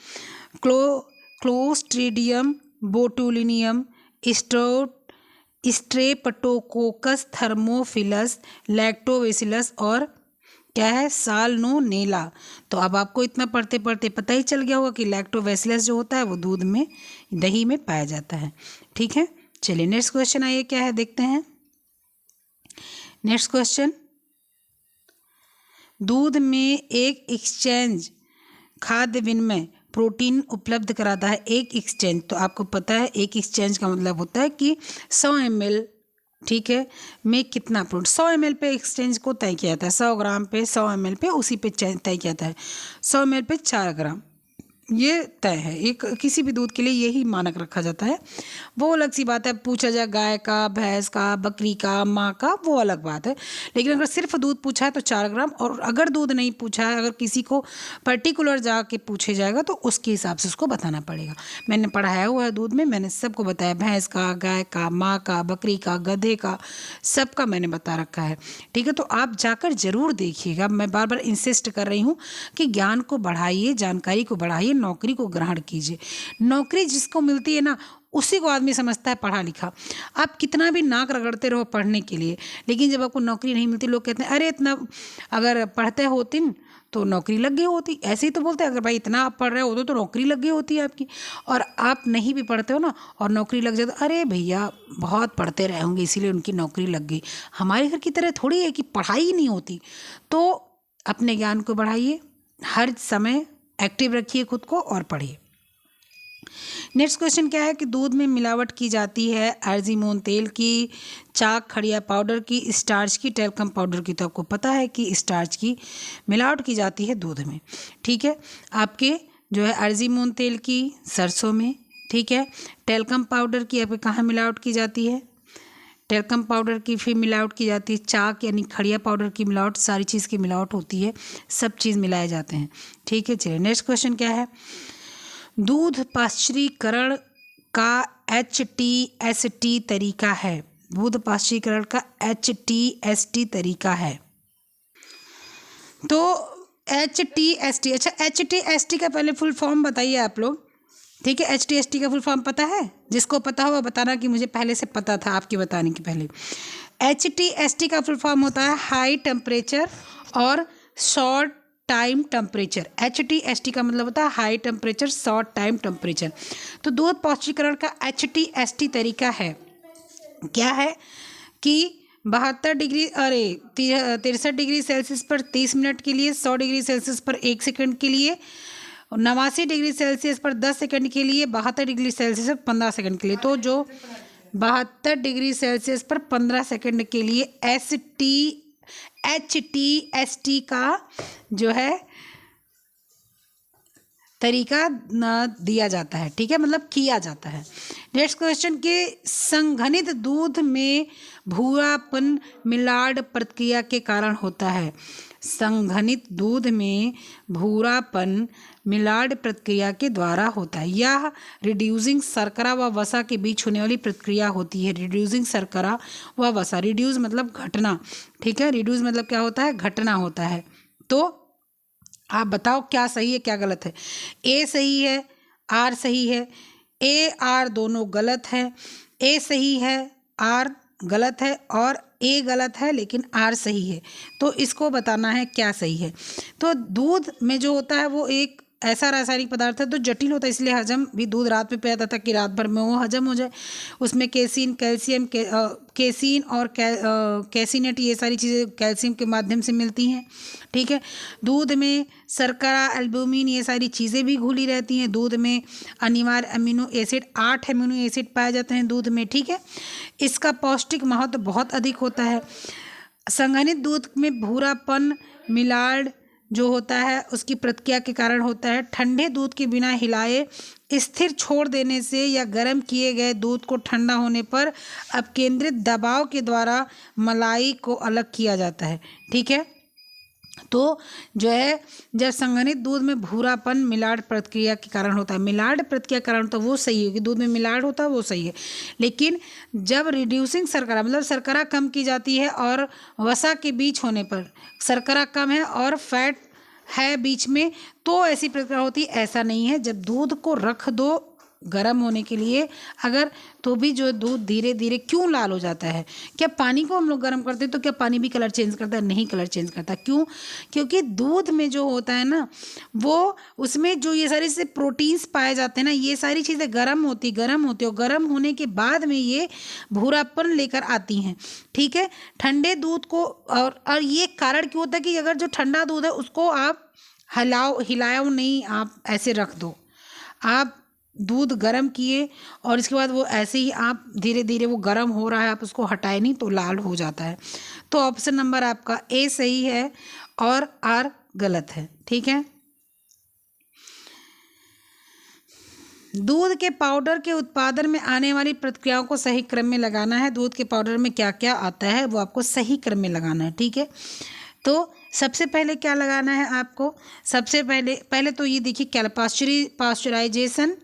क्लोस्ट्रीडियम बोटुलिनियम, स्ट्रेप्टोकोकस, थर्मोफिलस, लैक्टोबैसिलस, और क्या है, साल्मोनेला। तो अब आपको इतना पढ़ते पढ़ते पता ही चल गया होगा कि लैक्टोबैसिलस जो होता है वो दूध में, दही में पाया जाता है। ठीक है, चलिए नेक्स्ट क्वेश्चन आइए क्या है देखते हैं। नेक्स्ट क्वेश्चन, दूध में एक एक्सचेंज खाद्य विनिमय प्रोटीन उपलब्ध कराता है। एक एक्सचेंज, तो आपको पता है एक एक्सचेंज का मतलब होता है कि 100 ml, ठीक है, में कितना प्रोटीन, 100 ml पे एक्सचेंज को तय किया जाता है। 100 ग्राम पे, 100 ml पे, उसी पे तय किया जाता है। 100 ml पे 4 ग्राम, ये तय है। एक किसी भी दूध के लिए यही मानक रखा जाता है। वो अलग सी बात है, पूछा जाए गाय का, भैंस का, बकरी का, माँ का, वो अलग बात है। लेकिन अगर सिर्फ दूध पूछा है तो 4 ग्राम, और अगर दूध नहीं पूछा है, अगर किसी को पर्टिकुलर जाके पूछे जाएगा तो उसके हिसाब से उसको बताना पड़ेगा। मैंने पढ़ाया हुआ है दूध में, मैंने सबको बताया, भैंस का, गाय का, माँ का, बकरी का, गधे का, सबका मैंने बता रखा है। ठीक है, तो आप जाकर ज़रूर देखिएगा। मैं बार बार इंसिस्ट कर रही हूँ कि ज्ञान को बढ़ाइए, जानकारी को बढ़ाइए, नौकरी को ग्रहण कीजिए। नौकरी जिसको मिलती है ना, उसी को आदमी समझता है पढ़ा लिखा। आप कितना भी नाक रगड़ते रहो पढ़ने के लिए, लेकिन जब आपको नौकरी नहीं मिलती, लोग कहते हैं अरे इतना अगर पढ़ते होतिन तो नौकरी लग गई होती। ऐसे ही तो बोलते हैं, अगर भाई इतना आप पढ़ रहे हो तो नौकरी लग गई होती है आपकी। और आप नहीं भी पढ़ते हो ना और नौकरी लग जाए तो अरे भैया बहुत पढ़ते रहे होंगे इसीलिए उनकी नौकरी लग गई। हमारे घर की तरह थोड़ी है कि पढ़ाई ही नहीं होती। तो अपने ज्ञान को बढ़ाइए, हर समय एक्टिव रखिए खुद को और पढ़िए। नेक्स्ट क्वेश्चन क्या है कि दूध में मिलावट की जाती है अर्जिमोन तेल की, चाक खड़िया पाउडर की, स्टार्च की, टेल्कम पाउडर की। तो आपको पता है कि स्टार्च की मिलावट की जाती है दूध में। ठीक है, आपके जो है अर्जिमोन तेल की सरसों में। ठीक है, टेल्कम पाउडर की आपके कहाँ मिलावट की जाती है? टेल्कम पाउडर की फिर मिलावट की जाती है चाक यानी खड़िया पाउडर की मिलावट, सारी चीज़ की मिलावट होती है, सब चीज़ मिलाए जाते हैं। ठीक है, चलिए नेक्स्ट क्वेश्चन क्या है। दूध पाश्चुरीकरण का HTST तरीका है। दूध पाश्चुरीकरण का HTST तरीका है। तो HTST, अच्छा HTST का पहले फुल फॉर्म बताइए आप लोग। ठीक है, HTST का फुल फॉर्म पता है? जिसको पता हो बताना कि मुझे पहले से पता था आपके बताने के पहले। HTST का फुल फॉर्म होता है हाई टेम्परेचर और शॉर्ट टाइम टेम्परेचर। HTST का मतलब होता है high temperature short time temperature. तो दूध पाश्चुरीकरण का HTST तरीका है क्या है कि 72 डिग्री 63 डिग्री सेल्सियस पर 30 मिनट के लिए, 100 डिग्री सेल्सियस पर 1 सेकंड के लिए, 89 डिग्री सेल्सियस पर 10 सेकंड के लिए, 72 डिग्री सेल्सियस पर 15 सेकंड के लिए। तो जो 72 डिग्री सेल्सियस पर 15 सेकंड के लिए HTST का जो है तरीका दिया जाता है। ठीक है, मतलब किया जाता है। नेक्स्ट क्वेश्चन के संघनित दूध में भूरापन मिलाड प्रक्रिया के कारण होता है। संघनित दूध में भूरापन मिलाड प्रक्रिया के द्वारा होता है। यह रिड्यूसिंग शर्करा व वसा के बीच होने वाली प्रक्रिया होती है। रिड्यूसिंग शर्करा व वसा, रिड्यूस मतलब घटना। ठीक है, रिड्यूस मतलब क्या होता है? घटना होता है। तो आप बताओ क्या सही है क्या गलत है? ए सही है, आर सही है। ए आर दोनों गलत है। ए सही है, आर गलत है, और ए गलत है लेकिन आर सही है। तो इसको बताना है क्या सही है। तो दूध में जो होता है वो एक ऐसा रासायनिक पदार्थ है तो जटिल होता है, इसलिए हजम भी दूध रात में पिया जाता है कि रात भर में वो हजम हो जाए। उसमें केसिन, कैल्शियम, केसिन और कैसिनेट, ये सारी चीज़ें कैल्शियम के माध्यम से मिलती हैं। ठीक है, दूध में शर्करा, एल्बुमिन, ये सारी चीज़ें भी घुली रहती हैं। दूध में अनिवार्य अमीनो एसिड 8 अमीनो एसिड पाए जाते हैं दूध में। ठीक है, इसका पौष्टिक महत्व बहुत अधिक होता है। संघनित दूध में भूरापन मिलाड जो होता है उसकी प्रक्रिया के कारण होता है। ठंडे दूध के बिना हिलाए स्थिर छोड़ देने से या गर्म किए गए दूध को ठंडा होने पर अपकेंद्रित दबाव के द्वारा मलाई को अलग किया जाता है। ठीक है, तो जो है जब संघनित दूध में भूरापन मिलाड प्रक्रिया के कारण होता है, मिलाड प्रक्रिया के कारण तो वो सही है कि दूध में मिलाड होता है वो सही है। लेकिन जब रिड्यूसिंग शर्करा मतलब शर्करा कम की जाती है और वसा के बीच होने पर शर्करा कम है और फैट है बीच में, तो ऐसी प्रक्रिया होती है। ऐसा नहीं है, जब दूध को रख दो गर्म होने के लिए अगर, तो भी जो दूध धीरे धीरे क्यों लाल हो जाता है? क्या पानी को हम लोग गर्म करते हैं तो क्या पानी भी कलर चेंज करता है? नहीं, कलर चेंज करता। क्यों? क्योंकि दूध में जो होता है ना वो उसमें जो ये सारी से प्रोटीन्स पाए जाते हैं ना, ये सारी चीज़ें गर्म होती और गर्म होने के बाद में ये भूरापन लेकर आती हैं। ठीक है, ठंडे दूध को और ये कारण क्यों होता है कि अगर जो ठंडा दूध है उसको आप हिलाओ नहीं, आप ऐसे रख दो। आप दूध गर्म किए और इसके बाद वो ऐसे ही आप धीरे धीरे वो गर्म हो रहा है, आप उसको हटाए नहीं तो लाल हो जाता है। तो ऑप्शन नंबर आपका ए सही है और आर गलत है। ठीक है, दूध के पाउडर के उत्पादन में आने वाली प्रक्रियाओं को सही क्रम में लगाना है। दूध के पाउडर में क्या क्या आता है वो आपको सही क्रम में लगाना है। ठीक है, तो सबसे पहले क्या लगाना है आपको? सबसे पहले तो ये देखिए क्या, पास्चुराइजेशन,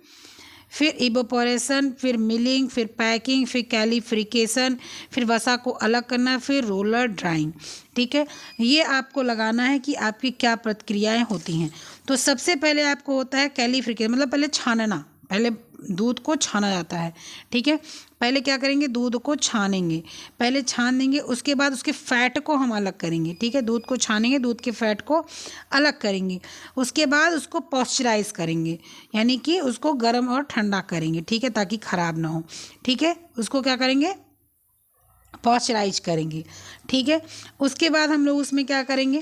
फिर इवोपोरेशन, फिर मिलिंग, फिर पैकिंग, फिर कैलिफ्रिकेशन, फिर वसा को अलग करना, फिर रोलर ड्राइंग। ठीक है, ये आपको लगाना है कि आपकी क्या प्रक्रियाएं होती हैं। तो सबसे पहले आपको होता है कैलिफ्रिकेशन, मतलब पहले छानना, पहले दूध को छाना जाता है। ठीक है, पहले क्या करेंगे, दूध को छानेंगे, पहले छान देंगे, उसके बाद उसके फैट को हम अलग करेंगे। ठीक है, दूध को छानेंगे, दूध के फैट को अलग करेंगे, उसके बाद उसको पॉस्चराइज करेंगे, यानी कि उसको गर्म और ठंडा करेंगे। ठीक है, ताकि ख़राब ना हो। ठीक है, उसको क्या करेंगे, पॉस्चराइज करेंगे। ठीक है, उसके बाद हम लोग उसमें क्या करेंगे,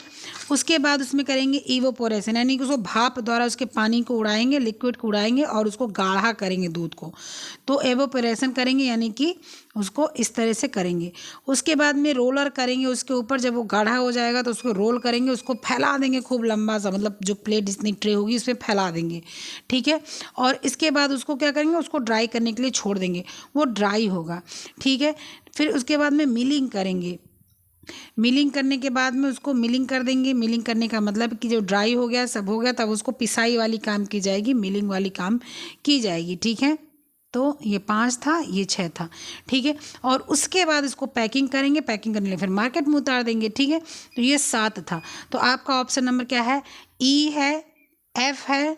उसके बाद उसमें करेंगे इवोपोरेशन, यानी कि उसको भाप द्वारा उसके पानी को उड़ाएंगे, लिक्विड को उड़ाएंगे और उसको गाढ़ा करेंगे दूध को। तो एवोपोरेशन करेंगे, यानी कि उसको इस तरह से करेंगे। उसके बाद में रोलर करेंगे उसके ऊपर, जब वो गाढ़ा हो जाएगा तो उसको रोल करेंगे, उसको फैला देंगे खूब लंबा सा, मतलब जो प्लेट जितनी ट्रे होगी उसमें फैला देंगे। ठीक है, और इसके बाद उसको क्या करेंगे, उसको ड्राई करने के लिए छोड़ देंगे, वो ड्राई होगा। ठीक है, फिर उसके बाद में मिलिंग करेंगे, मिलिंग करने के बाद में उसको मिलिंग कर देंगे। मिलिंग करने का मतलब कि जो ड्राई हो गया, सब हो गया, तब उसको पिसाई वाली काम की जाएगी, मिलिंग वाली काम की जाएगी। ठीक है, तो ये 5 था, ये 6 था। ठीक है, और उसके बाद इसको पैकिंग करेंगे, पैकिंग करने के लिए फिर मार्केट में उतार देंगे। ठीक है, तो ये 7 था। तो आपका ऑप्शन नंबर क्या है, ई है, एफ है,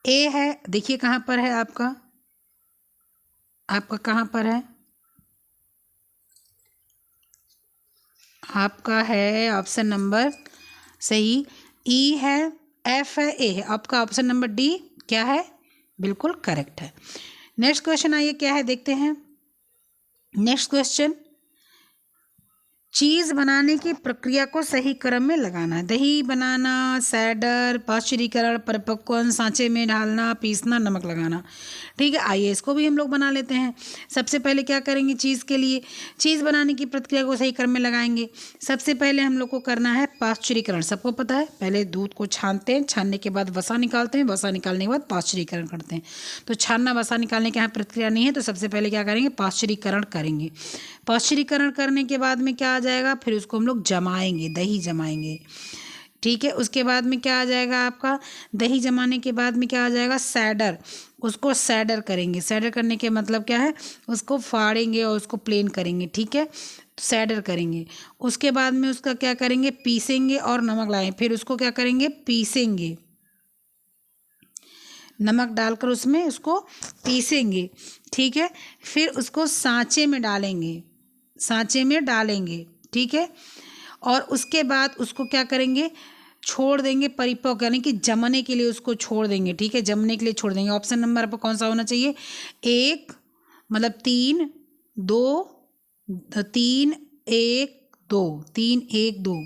ए है, देखिए कहाँ पर है आपका, आपका कहाँ पर है, आपका है ऑप्शन नंबर सही ई है, एफ है, ए है, आपका ऑप्शन नंबर डी क्या है, बिल्कुल करेक्ट है। नेक्स्ट क्वेश्चन आइए क्या है देखते हैं। नेक्स्ट क्वेश्चन, चीज़ बनाने की प्रक्रिया को सही क्रम में लगाना है। दही बनाना, सैडर, पाश्चुरीकरण, परिपक्वन, सांचे में डालना, पीसना, नमक लगाना। ठीक है, आइए इसको भी हम लोग बना लेते हैं। सबसे पहले क्या करेंगे, चीज़ के लिए, चीज़ बनाने की प्रक्रिया को सही क्रम में लगाएंगे। सबसे पहले हम लोग को करना है पाश्चुरीकरण, सबको पता है, पहले दूध को छानते हैं, छानने के बाद वसा निकालते हैं, वसा निकालने के बाद पाश्चुरीकरण करते हैं। तो छानना वसा निकालने के यहाँ प्रक्रिया नहीं है, तो सबसे पहले क्या करेंगे, पाश्चुरीकरण करेंगे। पाश्चुरीकरण करने के बाद में क्या आ जाएगा, फिर उसको हम लोग जमाएंगे, दही जमाएंगे। ठीक है, उसके बाद में क्या आ जाएगा आपका, दही जमाने के बाद में क्या आ जाएगा, सैडर, उसको सैडर करेंगे। सैडर करने के मतलब क्या है, उसको फाड़ेंगे और उसको प्लेन करेंगे। ठीक है, सैडर करेंगे। उसके बाद में उसका क्या करेंगे, पीसेंगे और नमक लाएंगे, फिर उसको क्या करेंगे, पीसेंगे, नमक डालकर उसमें उसको पीसेंगे। ठीक है, फिर उसको सांचे में डालेंगे, सांचे में डालेंगे। ठीक है, और उसके बाद उसको क्या करेंगे, छोड़ देंगे परिपक्व, यानी कि जमने के लिए उसको छोड़ देंगे। ठीक है, जमने के लिए छोड़ देंगे। ऑप्शन नंबर आपको कौन सा होना चाहिए, 1 मतलब 3 2 3 1 2 3 1 2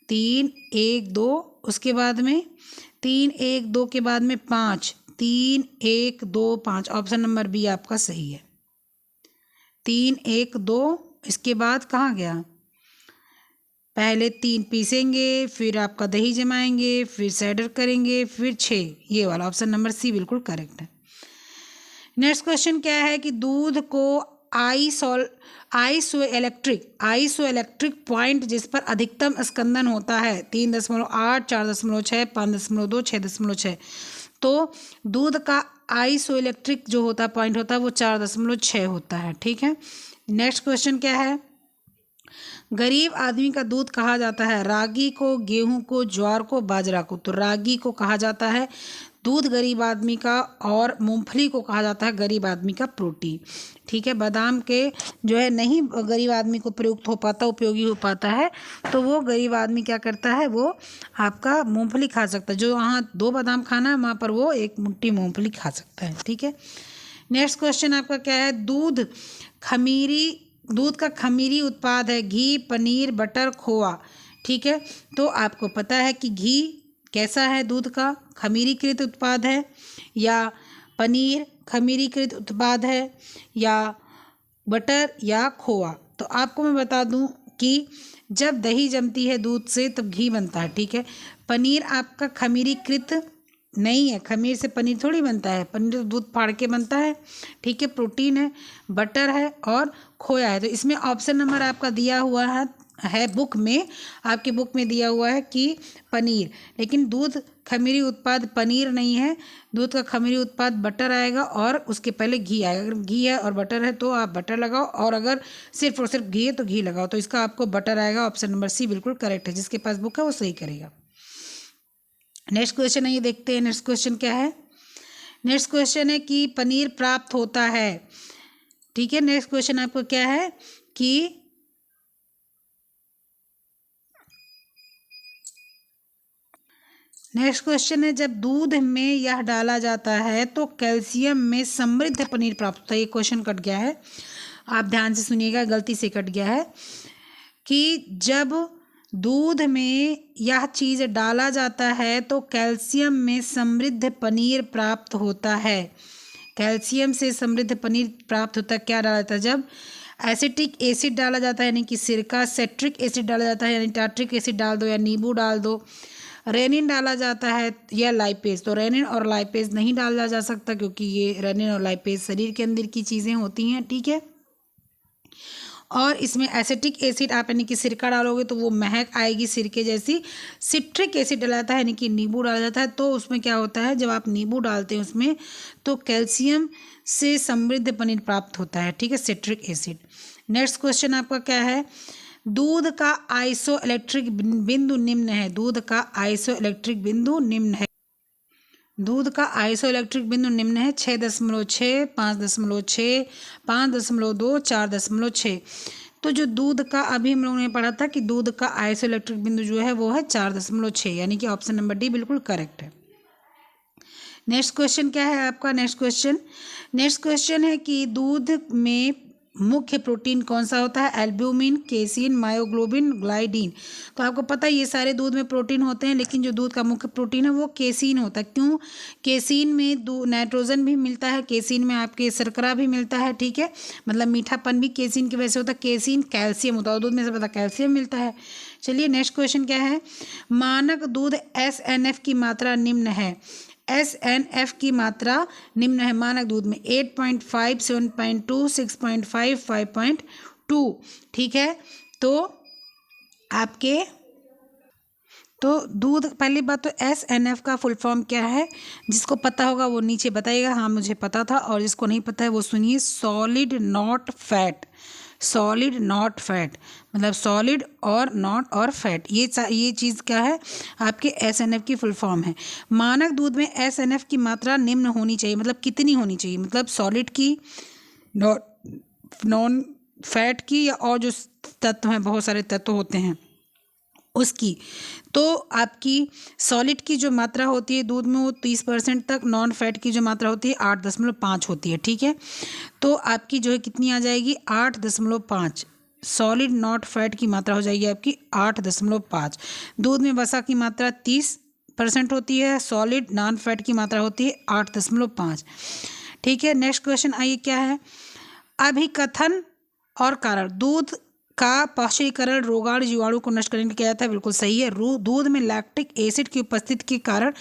3 1 2, उसके बाद में 3 1 2 के बाद में 5 3 1 2 5, ऑप्शन नंबर बी आपका सही है। 3 1 2, इसके बाद कहाँ गया, पहले 3 पीसेंगे, फिर आपका दही जमाएंगे, फिर सैडर करेंगे, फिर 6, ये वाला ऑप्शन नंबर सी बिल्कुल करेक्ट है। नेक्स्ट क्वेश्चन क्या है कि दूध को आइसो इलेक्ट्रिक पॉइंट जिस पर अधिकतम स्कंदन होता है 3.8, 4.6, 5.2, 6.6, तो दूध का आइसो इलेक्ट्रिक जो होता है पॉइंट होता है वो 4.6 होता है। ठीक है, नेक्स्ट क्वेश्चन क्या है, गरीब आदमी का दूध कहा जाता है रागी को, गेहूं को, ज्वार को, बाजरा को। तो रागी को कहा जाता है दूध गरीब आदमी का, और मूंगफली को कहा जाता है गरीब आदमी का प्रोटीन। ठीक है, बादाम के जो है नहीं गरीब आदमी को प्रयुक्त हो पाता, उपयोगी हो पाता है, तो वो गरीब आदमी क्या करता है, वो आपका मूंगफली खा सकता है। जो वहाँ 2 बादाम खाना है वहाँ पर वो 1 मुट्ठी मूंगफली खा सकता है। ठीक है, नेक्स्ट क्वेश्चन आपका क्या है, दूध का खमीरी उत्पाद है घी, पनीर, बटर, खोआ। ठीक है, तो आपको पता है कि घी कैसा है, दूध का खमीरीकृत उत्पाद है, या पनीर खमीरीकृत उत्पाद है, या बटर या खोआ। तो आपको मैं बता दूं कि जब दही जमती है दूध से तब घी बनता है। ठीक है, पनीर आपका खमीरीकृत नहीं है, खमीर से पनीर थोड़ी बनता है, पनीर तो दूध फाड़ के बनता है। ठीक है, प्रोटीन है, बटर है और खोया है। तो इसमें ऑप्शन नंबर आपका दिया हुआ है बुक में, आपकी बुक में दिया हुआ है कि पनीर, लेकिन दूध खमीरी उत्पाद पनीर नहीं है, दूध का खमीरी उत्पाद बटर आएगा और उसके पहले घी आएगा। अगर घी है और बटर है तो आप बटर लगाओ, और अगर सिर्फ और सिर्फ घी है तो घी लगाओ। तो इसका आपको बटर आएगा, ऑप्शन नंबर सी बिल्कुल करेक्ट है, जिसके पास बुक है वो सही करेगा। नेक्स्ट क्वेश्चन आइए देखते हैं, नेक्स्ट क्वेश्चन क्या है, नेक्स्ट क्वेश्चन है कि पनीर प्राप्त होता है, ठीक है। नेक्स्ट क्वेश्चन आपको क्या है कि नेक्स्ट क्वेश्चन है जब दूध में यह डाला जाता है तो कैल्शियम में समृद्ध पनीर प्राप्त होता है। ये क्वेश्चन कट गया है, आप ध्यान से सुनिएगा, गलती से कट गया है कि जब दूध में यह चीज़ डाला जाता है तो कैल्शियम में समृद्ध पनीर प्राप्त होता है। कैल्शियम से समृद्ध पनीर प्राप्त होता है, क्या डाला जाता है? जब एसिटिक एसिड डाला जाता है यानी कि सिरका, सेट्रिक एसिड डाला जाता है यानी टार्ट्रिक एसिड डाल दो या नींबू डाल दो, रेनिन डाला जाता है या लाइपेज। तो रेनिन और लाइपेज नहीं डाला जा सकता क्योंकि ये रेनिन और लाइपेज शरीर के अंदर की चीज़ें होती हैं, ठीक है। और इसमें एसिटिक एसिड आप यानी कि सिरका डालोगे तो वो महक आएगी सिरके जैसी। सिट्रिक एसिड डाला जाता है यानी कि नींबू डाला जाता है, तो उसमें क्या होता है, जब आप नींबू डालते हैं उसमें तो कैल्शियम से समृद्ध पनीर प्राप्त होता है, ठीक है, सिट्रिक एसिड। नेक्स्ट क्वेश्चन आपका क्या है, दूध का आइसो इलेक्ट्रिक बिंदु निम्न है। दूध का आइसो इलेक्ट्रिक बिंदु निम्न है। दूध का आइसो इलेक्ट्रिक बिंदु निम्न है 6.6, 5.6, 5.2, 4.6। तो जो दूध का अभी हम लोगों ने पढ़ा था कि दूध का आइसो इलेक्ट्रिक बिंदु जो है वो है 4.6, यानी कि ऑप्शन नंबर डी बिल्कुल करेक्ट है। नेक्स्ट क्वेश्चन क्या है आपका? नेक्स्ट क्वेश्चन है कि दूध में मुख्य प्रोटीन कौन सा होता है? Albumin, casein, myoglobin, gliadin. तो आपको पता है ये सारे दूध में प्रोटीन होते हैं, लेकिन जो दूध का मुख्य प्रोटीन है वो केसिन होता है। क्यों? केसिन में नाइट्रोजन भी मिलता है, केसिन में आपके शर्करा भी मिलता है, ठीक है, मतलब मीठापन भी केसिन की वजह से होता है। केसिन कैल्शियम होता है और दूध में से पता कैल्शियम मिलता है। चलिए नेक्स्ट क्वेश्चन क्या है, मानक दूध SNF की मात्रा निम्न है। SNF की मात्रा निम्न है मानक दूध में 8.5, 7.2, 6.5, 5.2, ठीक है। तो आपके तो दूध, पहली बात तो SNF का फुल फॉर्म क्या है, जिसको पता होगा वो नीचे बताइएगा, हाँ मुझे पता था, और जिसको नहीं पता है वो सुनिए, solid not fat. Solid not fat मतलब सॉलिड और नॉट और फैट, ये चीज़ क्या है, आपके SNF की फुल फॉर्म है। मानक दूध में SNF की मात्रा निम्न होनी चाहिए, मतलब कितनी होनी चाहिए, मतलब सॉलिड की, नॉन फैट की, या और जो तत्व हैं, बहुत सारे तत्व होते हैं उसकी। तो आपकी सॉलिड की जो मात्रा होती है दूध में वो 30% तक, नॉन फैट की जो मात्रा होती है 8.5 होती है, ठीक है। तो आपकी जो है कितनी आ जाएगी, 8.5। सॉलिड नॉट फैट की मात्रा हो जाएगी आपकी 8.5। दूध में वसा की मात्रा 30% होती है, सॉलिड नॉन फैट की मात्रा होती है 8.5, ठीक है। नेक्स्ट क्वेश्चन आइए क्या है, अभिकथन और कारण। दूध का पाश्चुरीकरण रोगाणु जीवाणु को नष्ट करने के लिए किया जाता है, बिल्कुल सही है। दूध में लैक्टिक एसिड की उपस्थिति के कारण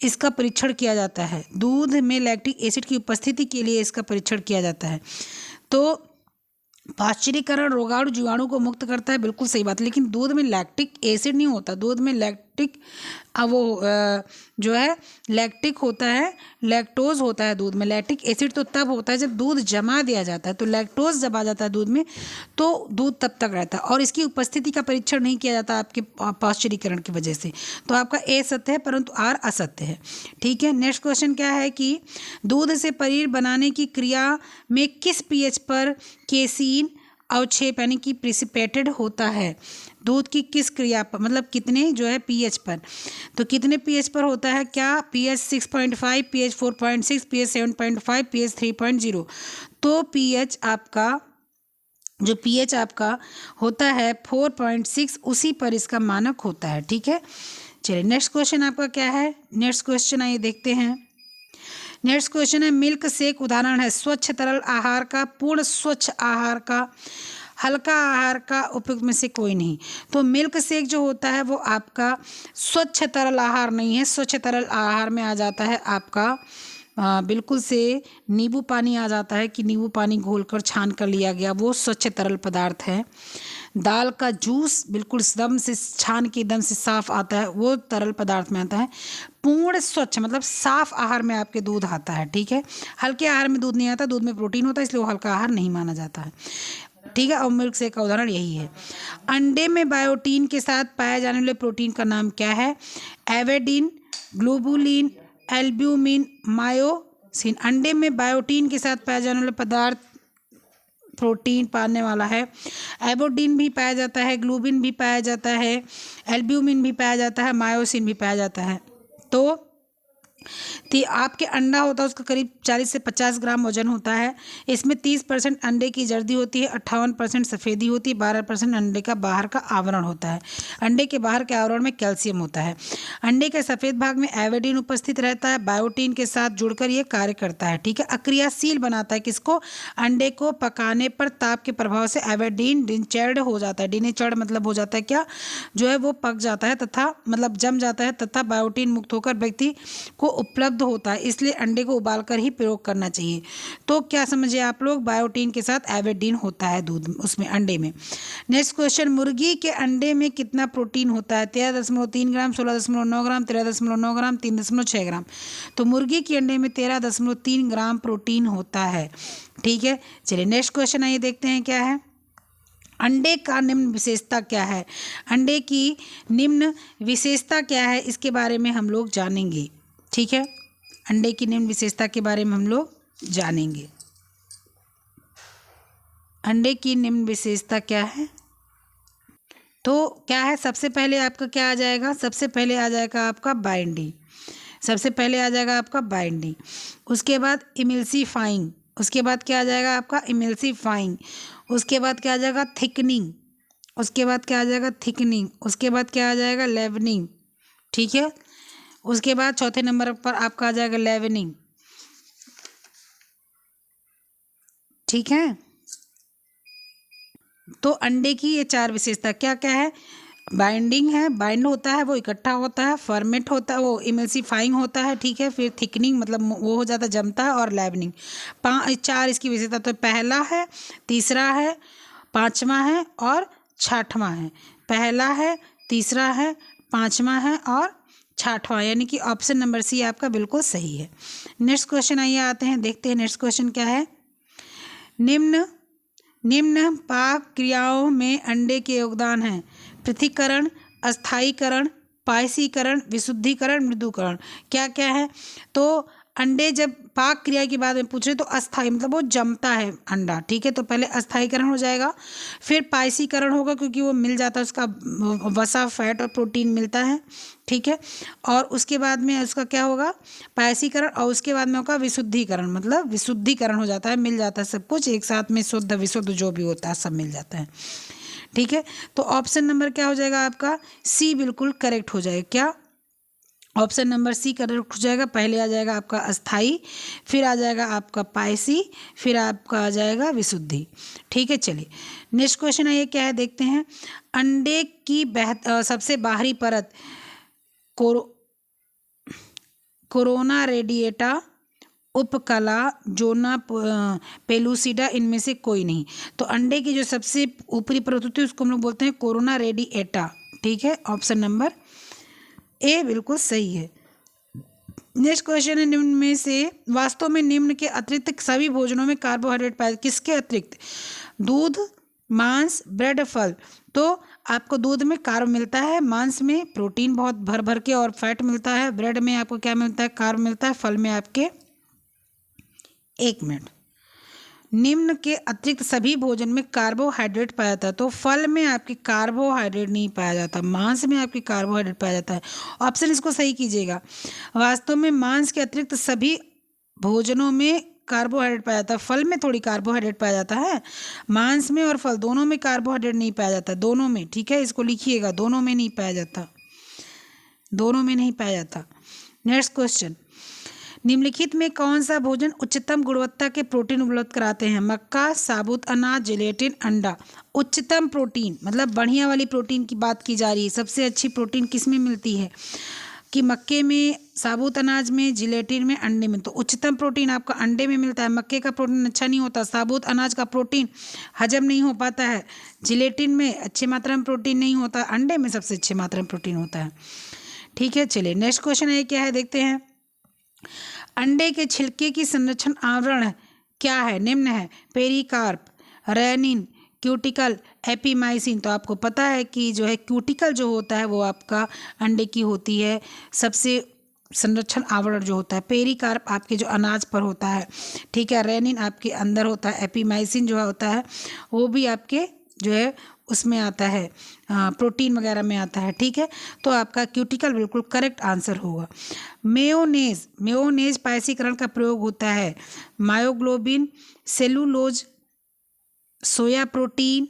इसका परीक्षण किया जाता है। दूध में लैक्टिक एसिड की उपस्थिति के लिए इसका परीक्षण किया जाता है। तो पाश्चुरीकरण रोगाणु जीवाणु को मुक्त करता है, बिल्कुल सही बात, लेकिन दूध में लैक्टिक एसिड नहीं होता। दूध में जो है लैक्टिक होता है, लैक्टोज होता है दूध में। लैक्टिक एसिड तो तब होता है जब दूध जमा दिया जाता है, तो लैक्टोज जब आ जाता है दूध में तो दूध तब तक रहता है, और इसकी उपस्थिति का परीक्षण नहीं किया जाता आपके पाश्चुरीकरण की वजह से। तो आपका ए सत्य है परंतु आर असत्य है, ठीक है। नेक्स्ट क्वेश्चन क्या है कि दूध से पनीर बनाने की क्रिया में किस pH पर केसीन अवक्षेप यानी कि प्रिसिपेटेड होता है। दूध की किस क्रिया पर, मतलब कितने जो है pH पर, तो कितने pH पर होता है, क्या pH 6.5, pH 4.6, pH 7.5, pH 3.0। तो pH आपका होता है 4.6, उसी पर इसका मानक होता है, ठीक है। चलिए नेक्स्ट क्वेश्चन आपका क्या है, नेक्स्ट क्वेश्चन आइए देखते हैं। नेक्स्ट क्वेश्चन है मिल्क शेक उदाहरण है स्वच्छ तरल आहार का, पूर्ण स्वच्छ आहार का, हल्का आहार का, उपयुक्त में से कोई नहीं। तो मिल्क शेक जो होता है वो आपका स्वच्छ तरल आहार नहीं है। स्वच्छ तरल आहार में आ जाता है आपका बिल्कुल से नींबू पानी आ जाता है, कि नींबू पानी घोलकर छान कर लिया गया, वो स्वच्छ तरल पदार्थ है। दाल का जूस बिल्कुल एकदम से छान के एकदम से साफ आता है, वो तरल पदार्थ में आता है। पूर्ण स्वच्छ मतलब साफ आहार में आपके दूध आता है, ठीक है। हल्के आहार में दूध नहीं आता, दूध में प्रोटीन होता है, इसलिए वो हल्का आहार नहीं माना जाता है, ठीक है। और मिल्क शेक का उदाहरण यही है। अंडे में बायोटीन के साथ पाए जाने वाले प्रोटीन का नाम क्या है, एवेडिन, ग्लोबुलिन, एल्ब्यूमिन, बायोसिन। अंडे में बायोटीन के साथ पाया जाने वाला पदार्थ प्रोटीन पाने वाला है। एबोडीन भी पाया जाता है, ग्लोबिन भी पाया जाता है, एल्ब्यूमिन भी पाया जाता है, मायोसिन भी पाया जाता है। तो आपके अंडा होता है उसका करीब 40 से 50 ग्राम वजन होता है। इसमें 30% अंडे की जर्दी होती है, 58% सफ़ेदी होती है, 12% अंडे का बाहर का आवरण होता है। अंडे के बाहर के आवरण में कैल्शियम होता है। अंडे के सफ़ेद भाग में एवेडिन उपस्थित रहता है, बायोटीन के साथ जुड़कर ये कार्य करता है। ठीक है, अक्रियाशील बनाता है किसको? अंडे को पकाने पर ताप के प्रभाव से एवेडिन डिनेचर्ड हो जाता है। डिनेचर्ड मतलब हो जाता है क्या, जो है वो पक जाता है तथा मतलब जम जाता है तथा बायोटीन मुक्त होकर व्यक्ति को उपलब्ध होता है। इसलिए अंडे को उबालकर ही प्रयोग करना चाहिए। तो क्या समझे आप लोग, बायोटीन के साथ एवेडिन होता है दूध उसमें, अंडे में। नेक्स्ट क्वेश्चन, मुर्गी के अंडे में कितना प्रोटीन होता है? 13.3 ग्राम, 16.9 ग्राम, 13.9 ग्राम, 3.6 ग्राम। तो मुर्गी के अंडे में 13.3 ग्राम प्रोटीन होता है। ठीक है, चलिए नेक्स्ट क्वेश्चन आइए देखते हैं क्या है। अंडे का निम्न विशेषता क्या है? अंडे की निम्न विशेषता क्या है, इसके बारे में हम लोग जानेंगे। ठीक है, अंडे की निम्न विशेषता के बारे में हम लोग जानेंगे। अंडे की निम्न विशेषता क्या है? तो क्या है, सबसे पहले आपका क्या आ जाएगा? सबसे पहले आ जाएगा आपका बाइंडिंग। सबसे पहले आ जाएगा आपका बाइंडिंग। उसके बाद इमल्सीफाइंग। उसके बाद क्या आ जाएगा आपका? इमल्सीफाइंग। उसके बाद क्या आ जाएगा? थिकनिंग। उसके बाद क्या आ जाएगा? थिकनिंग। उसके बाद क्या आ जाएगा? लेवनिंग। ठीक है, उसके बाद चौथे नंबर पर आपका आ जाएगा लेवनिंग। ठीक है, तो अंडे की ये 4 विशेषता क्या क्या है? बाइंडिंग है, बाइंड होता है, वो इकट्ठा होता है, फर्मेंट होता है, वो इमल्सीफाइंग होता है। ठीक है, फिर थिकनिंग मतलब वो हो जाता है, जमता है, और लेवनिंग। 4 इसकी विशेषता। तो पहला है, तीसरा है, पांचवा है और छठवां है। पहला है, तीसरा है, पांचवा है और छठवां, यानी कि ऑप्शन नंबर सी आपका बिल्कुल सही है। नेक्स्ट क्वेश्चन आइए आते हैं, देखते हैं नेक्स्ट क्वेश्चन क्या है। निम्न निम्न पाक क्रियाओं में अंडे के योगदान हैं: पृथक्करण, अस्थायीकरण, पायसीकरण, विशुद्धिकरण, मृदुकरण। क्या क्या है? तो अंडे जब पाक क्रिया की बात में पूछ रहे तो अस्थाई मतलब वो जमता है अंडा। ठीक है, तो पहले अस्थायीकरण हो जाएगा, फिर पायसीकरण होगा क्योंकि वो मिल जाता है, उसका वसा, फैट और प्रोटीन मिलता है। ठीक है, और उसके बाद में उसका क्या होगा? पायसीकरण। और उसके बाद में होगा विशुद्धिकरण, मतलब विशुद्धिकरण हो जाता है, मिल जाता है सब कुछ एक साथ में, शुद्ध विशुद्ध जो भी होता है सब मिल जाता है। ठीक है, तो ऑप्शन नंबर क्या हो जाएगा आपका? सी बिल्कुल करेक्ट हो जाएगा। क्या? ऑप्शन नंबर सी करेक्ट हो जाएगा। पहले आ जाएगा आपका अस्थाई, फिर आ जाएगा आपका पायसी, फिर आपका आ जाएगा विशुद्धि। ठीक है, चलिए नेक्स्ट क्वेश्चन आइए क्या है देखते हैं। अंडे की सबसे बाहरी परत कोरोना रेडिएटा, उपकला, जोना, पेलुसिडा, इनमें से कोई नहीं। तो अंडे की जो सबसे ऊपरी परत होती है उसको हम लोग बोलते हैं कोरोना रेडिएटा। ठीक है, ऑप्शन नंबर ए बिल्कुल सही है। नेक्स्ट क्वेश्चन है, निम्न में से वास्तव में निम्न के अतिरिक्त सभी भोजनों में कार्बोहाइड्रेट पाए, किसके अतिरिक्त? दूध, मांस, ब्रेड, फल। तो आपको दूध में कार्ब मिलता है, मांस में प्रोटीन बहुत भर भर के और फैट मिलता है, ब्रेड में आपको क्या मिलता है? कार्ब मिलता है, फल में आपके, एक मिनट, निम्न के अतिरिक्त सभी भोजन में कार्बोहाइड्रेट पाया जाता है। तो फल में आपके कार्बोहाइड्रेट नहीं पाया जाता, मांस में आपके कार्बोहाइड्रेट पाया जाता है। ऑप्शन इसको सही कीजिएगा। वास्तव में मांस के अतिरिक्त सभी भोजनों में कार्बोहाइड्रेट पाया जाता है, फल में थोड़ी कार्बोहाइड्रेट पाया जाता है, मांस में और फल दोनों में कार्बोहाइड्रेट नहीं पाया जाता, दोनों में। ठीक है, इसको लिखिएगा, दोनों में नहीं पाया जाता, दोनों में नहीं पाया जाता। नेक्स्ट क्वेश्चन, निम्नलिखित में कौन सा भोजन उच्चतम गुणवत्ता के प्रोटीन उपलब्ध कराते हैं? मक्का, साबुत अनाज, जिलेटिन, अंडा। उच्चतम प्रोटीन मतलब बढ़िया वाली प्रोटीन की बात की जा रही है। सबसे अच्छी प्रोटीन किस में मिलती है? कि मक्के में, साबुत अनाज में, जिलेटिन में, अंडे में। तो उच्चतम प्रोटीन आपका अंडे में मिलता है। मक्के का प्रोटीन अच्छा नहीं होता, साबुत अनाज का प्रोटीन हजम नहीं हो पाता है, जिलेटिन में अच्छी मात्रा में प्रोटीन नहीं होता, अंडे में सबसे अच्छी मात्रा में प्रोटीन होता है। ठीक है, चलिए नेक्स्ट क्वेश्चन है क्या है देखते हैं। अंडे के छिलके की संरक्षण आवरण क्या है? निम्न है: पेरिकार्प, रेनिन, क्यूटिकल, एपीमाइसिन। तो आपको पता है कि जो है क्यूटिकल जो होता है वो आपका अंडे की होती है सबसे संरक्षण आवरण जो होता है, पेरिकार्प आपके जो अनाज पर होता है, ठीक है, रेनिन आपके अंदर होता है, एपिमाइसिन जो होता है वो भी आपके जो है उसमें आता है, प्रोटीन वगैरह में आता है, ठीक है। तो आपका क्यूटिकल बिल्कुल करेक्ट आंसर होगा। मेयोनेज पायसीकरण का प्रयोग होता है मायोग्लोबिन, सेलुलोज, सोया प्रोटीन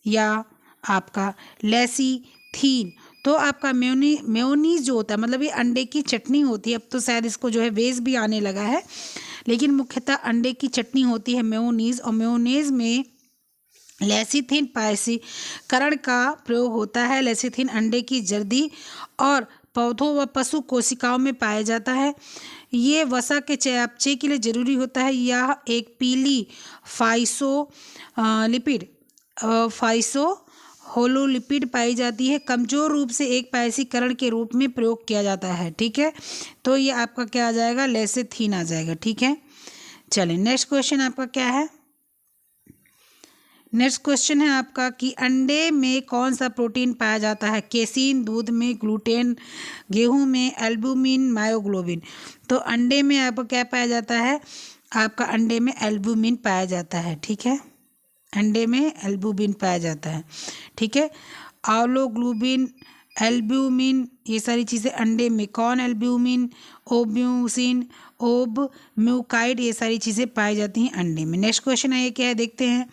या आपका लेसिथीन। तो आपका मेयोनीज जो होता है मतलब ये अंडे की चटनी होती है, अब तो शायद इसको जो है वेज भी आने लगा है, लेकिन मुख्यतः अंडे की चटनी होती है मेयोनीज। और मेयोनीज में लेसिथिन पायसीकरण का प्रयोग होता है। लेसिथिन अंडे की जर्दी और पौधों व पशु कोशिकाओं में पाया जाता है। ये वसा के चयापचय के लिए जरूरी होता है। यह एक पीली फाइसो होलोलिपिड पाई जाती है। कमजोर रूप से एक पायसीकरण के रूप में प्रयोग किया जाता है, ठीक है। तो ये आपका क्या आ जाएगा, लेसिथिन आ जाएगा, ठीक है। चलिए नेक्स्ट क्वेश्चन आपका क्या है। नेक्स्ट क्वेश्चन है आपका कि अंडे में कौन सा प्रोटीन पाया जाता है। केसीन, दूध में ग्लूटेन, गेहूं में एल्बुमिन, मायोग्लोबिन। तो अंडे में आपको क्या पाया जाता है, आपका अंडे में एल्बुमिन पाया जाता है, ठीक है। अंडे में एल्बुमिन पाया जाता है, ठीक है। आव्लोग्लूबिन, एल्ब्यूमिन, ये सारी चीज़ें अंडे में, कॉर्न एल्ब्यूमिन, ओब्यूसिन, म्यूकाइड, ये सारी चीज़ें पाई जाती हैं अंडे में। नेक्स्ट क्वेश्चन है ये क्या है, देखते हैं।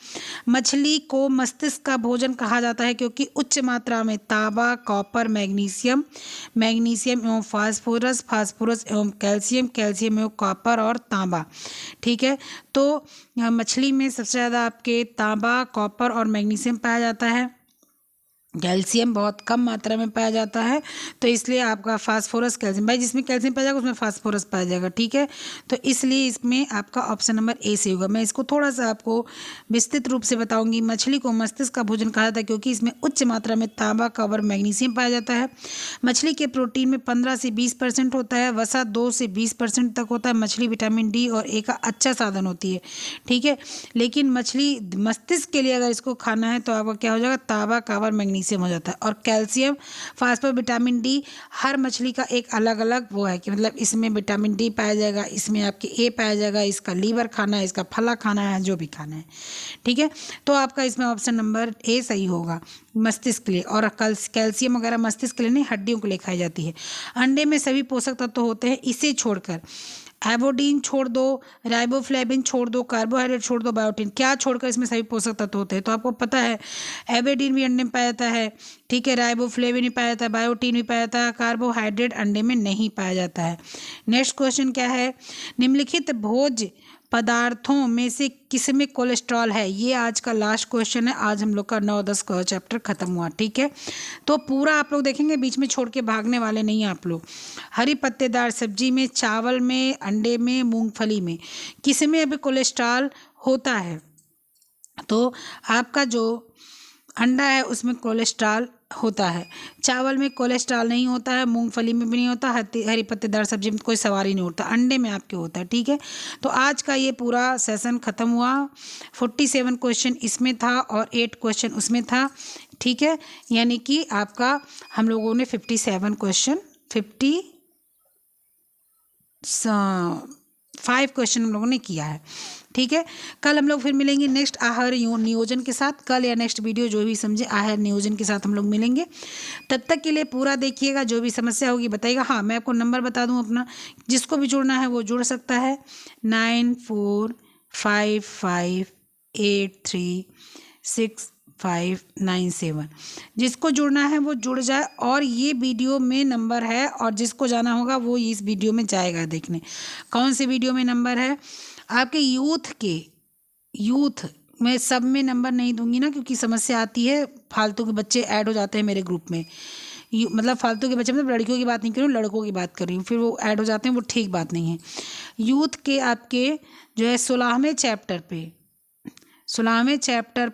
मछली को मस्तिष्क का भोजन कहा जाता है क्योंकि उच्च मात्रा में तांबा, कॉपर, मैग्नीशियम एवं फास्फोरस एवं कैल्शियम एवं कॉपर और तांबा, ठीक है। तो मछली में सबसे ज़्यादा आपके तांबा, कॉपर और मैग्नीशियम पाया जाता है। कैल्शियम बहुत कम मात्रा में पाया जाता है, तो इसलिए आपका फास्फोरस कैल्शियम, भाई जिसमें कैल्शियम पाया जाएगा उसमें फास्फोरस पाया जाएगा, ठीक है। तो इसलिए इसमें आपका ऑप्शन नंबर ए से होगा। मैं इसको थोड़ा सा आपको विस्तृत रूप से बताऊंगी। मछली को मस्तिष्क का भोजन कहा जाता है क्योंकि इसमें उच्च मात्रा में तांबा, कॉपर, मैग्नीशियम पाया जाता है। मछली के प्रोटीन में 15 से 20% होता है। वसा 2 से 20% तक होता है। मछली विटामिन डी और ए का अच्छा साधन होती है, ठीक है। लेकिन मछली मस्तिष्क के लिए अगर इसको खाना है तो आपका क्या हो जाएगा, तांबा, कॉपर, मैग्नीशियम हो जाता है। और कैल्शियम, फास्फोरस, विटामिन डी, हर मछली का एक अलग अलग वो है कि मतलब इसमें विटामिन डी पाया जाएगा, इसमें आपके ए पाया जाएगा, इसका लीवर खाना है, इसका फला खाना है, जो भी खाना है, ठीक है। तो आपका इसमें ऑप्शन नंबर ए सही होगा मस्तिष्क के लिए। और कैल्शियम वगैरह मस्तिष्क के लिए नहीं, हड्डियों के लिए खाई जाती है। अंडे में सभी पोषक तत्व होते हैं, इसे छोड़कर एवोडीन छोड़ दो, राइबोफ्लेविन छोड़ दो, कार्बोहाइड्रेट छोड़ दो, बायोटिन, क्या छोड़कर इसमें सभी पोषक तत्व होते हैं। तो आपको पता है एवोडीन भी अंडे में पाया जाता है, ठीक है। राइबोफ्लेविन भी पाया जाता है, बायोटिन भी पाया जाता है, कार्बोहाइड्रेट अंडे में नहीं पाया जाता है। नेक्स्ट क्वेश्चन क्या है, निम्नलिखित भोज्य पदार्थों में से किसमें कोलेस्ट्रॉल है। ये आज का लास्ट क्वेश्चन है। आज हम लोग का 9-10 का चैप्टर खत्म हुआ, ठीक है। तो पूरा आप लोग देखेंगे, बीच में छोड़ के भागने वाले नहीं आप लोग। हरी पत्तेदार सब्जी में, चावल में, अंडे में, मूंगफली में, किसमें अभी कोलेस्ट्रॉल होता है। तो आपका जो अंडा है उसमें कोलेस्ट्रॉल होता है, चावल में कोलेस्ट्रॉल नहीं होता है, मूंगफली में भी नहीं होता, हरी पत्तेदार सब्जी में कोई सवाल ही नहीं होता, अंडे में आपके होता है, ठीक है। तो आज का ये पूरा सेशन ख़त्म हुआ। 47 क्वेश्चन इसमें था और 8 क्वेश्चन उसमें था, ठीक है। यानी कि आपका हम लोगों ने 57 क्वेश्चन 5 क्वेश्चन हम लोगों ने किया है, ठीक है। कल हम लोग फिर मिलेंगे नेक्स्ट आहार नियोजन के साथ। कल या नेक्स्ट वीडियो जो भी समझे, आहार नियोजन के साथ हम लोग मिलेंगे। तब तक के लिए पूरा देखिएगा, जो भी समस्या होगी बताइएगा। हाँ, मैं आपको नंबर बता दूं अपना, जिसको भी जुड़ना है वो जुड़ सकता है। 9455836597। जिसको जुड़ना है वो जुड़ जाए। और ये वीडियो में नंबर है, और जिसको जाना होगा वो इस वीडियो में जाएगा देखने। कौन से वीडियो में नंबर है आपके, यूथ मैं सब में नंबर नहीं दूंगी ना, क्योंकि समस्या आती है, फालतू के बच्चे ऐड हो जाते हैं मेरे ग्रुप में। मतलब फालतू के बच्चे, मतलब लड़कियों की बात नहीं कर रही हूँ, लड़कों की बात कर रही हूँ, फिर वो ऐड हो जाते हैं, वो ठीक बात नहीं है। यूथ के आपके जो है 16वें चैप्टर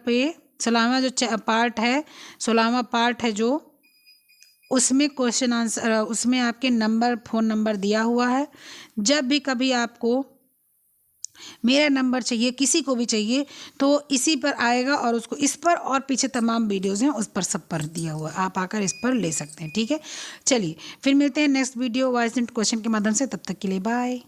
पे 16वां जो पार्ट है, 16वां पार्ट है जो, उसमें क्वेश्चन आंसर, उसमें आपके नंबर, फ़ोन नंबर दिया हुआ है। जब भी कभी आपको मेरा नंबर चाहिए, किसी को भी चाहिए तो इसी पर आएगा और उसको इस पर और पीछे तमाम वीडियोज़ हैं उस पर सब पर दिया हुआ है, आप आकर इस पर ले सकते हैं। ठीक है, चलिए फिर मिलते हैं next video voice and question के माध्यम से, तब तक के लिए बाय।